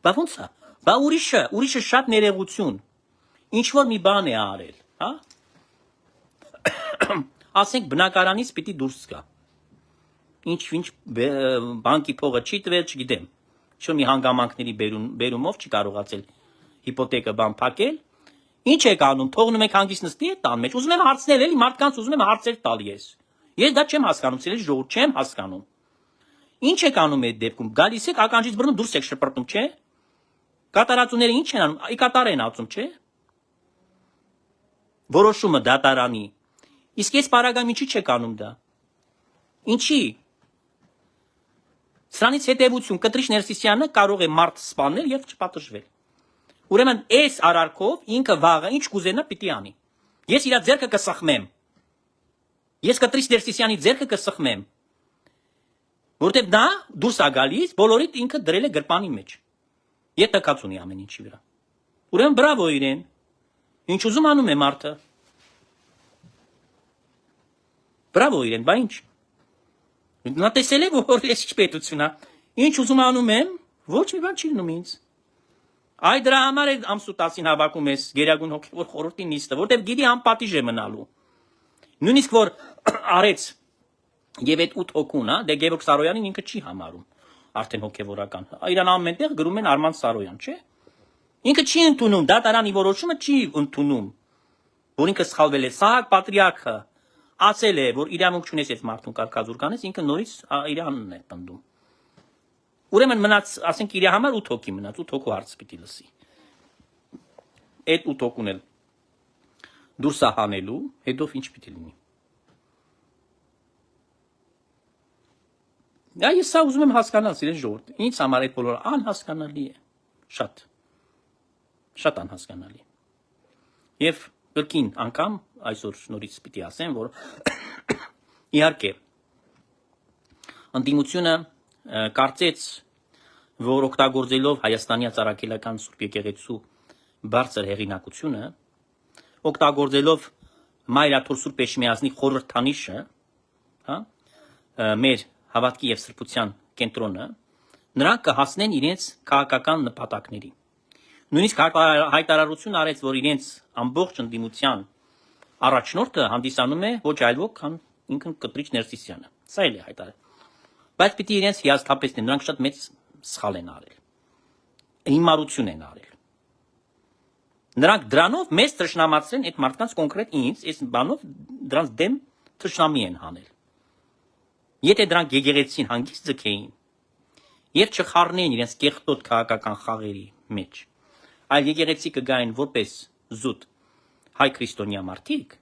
Բա ոնց է։ Բա ուրիշը շատ ներողություն։ Ինչ որ մի բան է արել, հա։ Ասենք բնակարանից պիտի դուրս գա։ Ինչ բանկի փողը չի տվել, չգիտեմ։ Ինչ մի հանգամանքների բերումով չի կարողացել հիպոթեկը բան փակել։ Ինչ եք անում, թողնում եք հանգիստ նստի այդ տան մեջ։ Ուզում եմ հարցնել, էլի մարդկանց ուզում եմ հարցեր տալ ես։ Ես դա չեմ հասկանում, ցելի ժողովուրդ չեմ հասկանում։ Ինչ եք անում այդ դեպքում։ Գալիս եք ականջից բռնում, դուրս եք շպրտում, չէ՞։ Կատարածուները ինչ են անում։ Կատար են ածում, չէ՞։ Որոշումը դատարանի։ Իսկ ես պարագայում ինչի չեք անում դա։ Ինչի։ Սրանից հետևություն Կտրիշ Ներսիսյանը կարող է մարդ սպանել եւ չպատժվել։ Ուրեմն այս արարքով ինքը վաղը ինչ կուզենա պիտի անի։ Ես իր ձեռքը կսխմեմ։ Ես Կտրիշ Ներսիսյանի ձեռքը կսխմեմ։ Որտեւ դա դուրս է գալիս, բոլորիդ ինքը դրել է գրպանի մեջ։ Ետ տկած ունի ամեն ինչի վրա։ Ուրեմն բրավո իրեն։ Ինչ ուզում անում է մարդը։ Բրավո իրեն, բա ինչ։ Նա տեսել է, որ ես ինչ պետություն է։ Ինչ ուզում անում եմ, ոչ մի բան չի լինում ինձ։ Այ դրա համար է ամսուտասին հավաքում ես Գերագույն հոգևոր խորհրդի նիստը, որտեղ գիտի անպատիժ է մնալու։ Նույնիսկ որ արեց եւ այդ 8 հոգուն, հա, դե Գևորգ Սարոյանին ինքը չի համարում արդեն հոգևորական։ Իրան ամենտեղ գրում են Արման Սարոյան, չէ՞։ Ինքը չի ընդունում, դատարանի որոշումը չի ընդունում, որ ինքը սխալվել է։ Սահակ պատրիարքը ասել է, որ իրավունք չունես այս մարդուն կարգազոր կանես, ինքը նորից իրանն է պնդում։ Ուրեմն մնաց, ասենք իր համար 8 հոգի մնաց, 8 հոգու հարց պիտի լսի։ Այդ 8 հոգուն էլ դուրս է հանելու, հետո ինչ պիտի լինի։ Ես սա ուզում եմ հասկանալ, սիրելի ժողովուրդ, ինձ համար այդ բոլորը անհասկանալի է, շատ անհասկանալի։ Եվ կրկին անգամ այսօր նորից պիտի ասեմ, որ Իհարկե, ընդդիմությունը կարծեց, որ օգտագործելով Հայաստանի Ծառայական Սուրբ Եկեղեցու բարձր հեղինակությունը, օգտագործելով Մայրաթոր Սուրբ Էջմիածնի խորհրդանիշը, հա, մեր հավատքի եւ սրբության կենտրոնը, նրանք կհասնեն իրենց քաղաքական նպատակներին։ Նույնիսկ հայտարարություն արեց, որ իրենց ամբողջ ընդդիմության առաջնորդը հանդիսանում է ոչ այլ ոք, քան ինքն Կտրիչ Ներսիսյանը։ Սա էլ է հայտարարել։ Բայց պիտի իրենց հիասթափեցնեն, նրանք շատ մեծ սխալ են արել։ Հիմարություն են արել։ Նրանք դրանով մեծ թշնամացրեն այդ մարդկանց կոնկրետ ինձ, այս բանով դրանց դեմ թշնամի են հանել։ Եթե դրանք եկեղեցին հանգիստ ձգեին եւ չխառնեին իրենց կեղտոտ քաղաքական խաղերի մեջ, այլ եկեղեցի կգային որպես զուտ հայ քրիստոնյա մարդիկ,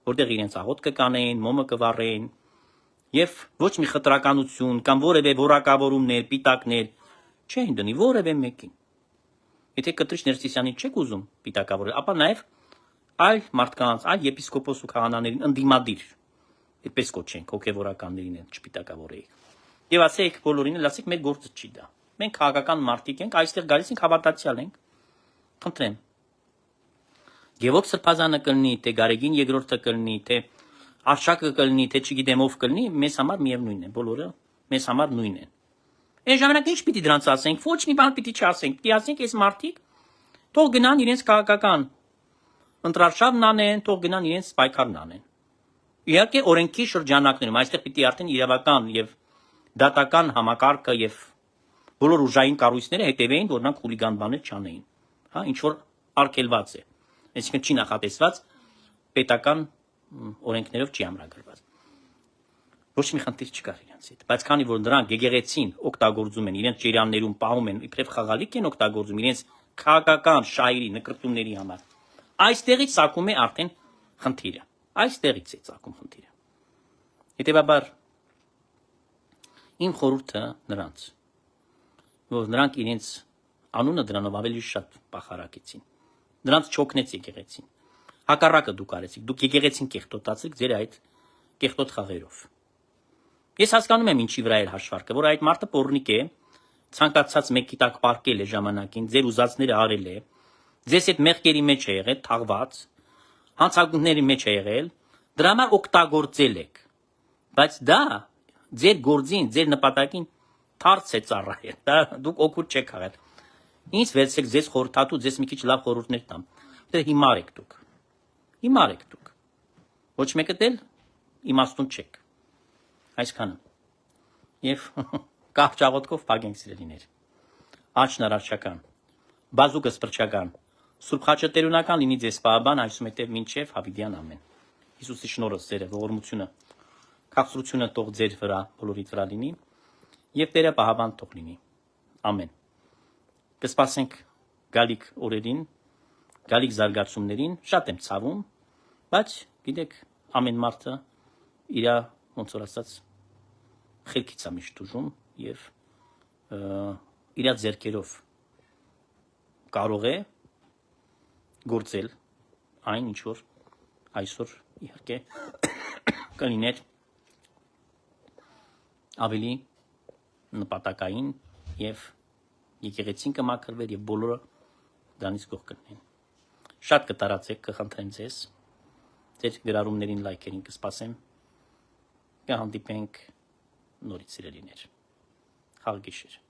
որտեղ իրենց աղոտ կկանեին, մոմը կվառեին եւ ոչ մի խտրականություն կամ որևէ որակավորումներ, պիտակներ չէին դնի որևէ մեկին։ Եթե Կտրիչ Ներսիսյանին չեք ուզում պիտակավորել, ապա նաեւ այլ մարդկանց, այլ եպիսկոպոս ու քահանաներին ընդդիմադիր, այդպես կոչենք, հոգեվորականներին են չպիտակավորեիք։ Եվ ասեիք բոլորին, ասեք մեր գործը չի դա։ Մենք քաղաքական մարդիկ ենք, այստեղ գալիս ենք հավատացյալ ենք։ Խնդրեմ։ Գևորգ Սրբազանը կլինի, թե Գարեգին երկրորդը կլինի, թե Արշակը կլինի, թե չգիտեմ ով կլինի, մեզ համար միևնույն է, բոլորը մեզ համար նույն են։ Այն ժամանակ ինչ պիտի դրանց ասենք, ոչ մի բան պիտի չասենք, պիտի ասենք այս մարդիկ թող գնան իրենց քաղաքական ընտրարշավն անեն, թող գնան իրենց պայքարն անեն։ Իհարկե օրենքի շրջանակներում այստեղ պիտի արդեն իրավական եւ դատական համակարգը եւ բոլոր ուժային կառույցները հետևեին, որ նրանք խուլիգան բաներ չանեին, հա, ինչ որ արգելված է, այսինքն չի նախատեսված պետական օրենքներով չի ամրագրված։ Ոչ մի խնդիր չկար իրենց հետ, բայց քանի որ նրանք եկեղեցին օգտագործում են, իրենց ջերաններում պահում են, իբրև խաղալիք են օգտագործում իրենց քաղաքական շահերի նկրտումների համար, այստեղից ցակում է արդեն խնդիրը։ Այստեղից է ցակում խնդիրը։ Հետևաբար իմ խորհուրդը նրանց, որ նրանք իրենց անունը դրանով ավելի շատ պախարակեցին։ Նրանց չօգնեց եկեղեցին։ Հակառակը դուք արեցիք, դուք եկեղեցին կեղտոտացիք ձեր այդ կեղտոտ խաղերով։ Ես հասկանում եմ ինչի վրա է հաշվարկը, որ այդ մարդը պոռնիկ է, ցանկացած մեկի տակ պարկել է ժամանակին, ձեր ուզածները արել է, ձեզ այդ մեղքերի մեջ է եղել, թաղված, հանցագործների մեջ է եղել, դրա համար օգտագործել եք։ Բայց դա ձեր գործին, ձեր նպատակին թարց է ծառայել, դա դուք օգուտ չեք եղել։ Ինչ վերցեք ձեզ խորհրդատու, ձեզ մի քիչ լավ խորհուրդներ տամ։ Դե հիմար եք դուք։ Հիմար եք դուք։ Ոչ մեկը դել իմաստուն չեք։ Այսքանը։ Եվ կապճաղոտքով փագենք սիրելիներ։ Աչն արարչական, բազուկը սպրչական, Սուրբ խաչը տերունական լինի ձեզ պահաբան այսուհետև մինչև հավիտյան ամեն։ Հիսուսի շնորհը, սերը, ողորմությունը, քաղցրությունը թող ձեր վրա, բոլորիդ վրա լինի, եւ Տերը պահաբան թող լինի։ Ամեն։ Կսպասենք գալիք օրերին, գալիք զարգացումներին, շատ եմ ցավում, բայց գիտեք, ամեն մարդը իր ոնց որ ասած խելքից է միշտ ուժում եւ իր ձեռքերով կարող է գործել այն ինչ որ այսօր իհարկե կլիներ ավելի նպատակային եւ եկեղեցին կմաքրվեր եւ բոլորը դրանից գող կլինեն։ Շատ կտարածեք, կխնդրեմ ձեզ, ձեր գրառումներին, լայքերին կսպասեմ, կհանդիպենք նորից սիրելիներ։ Խաղ գիշեր։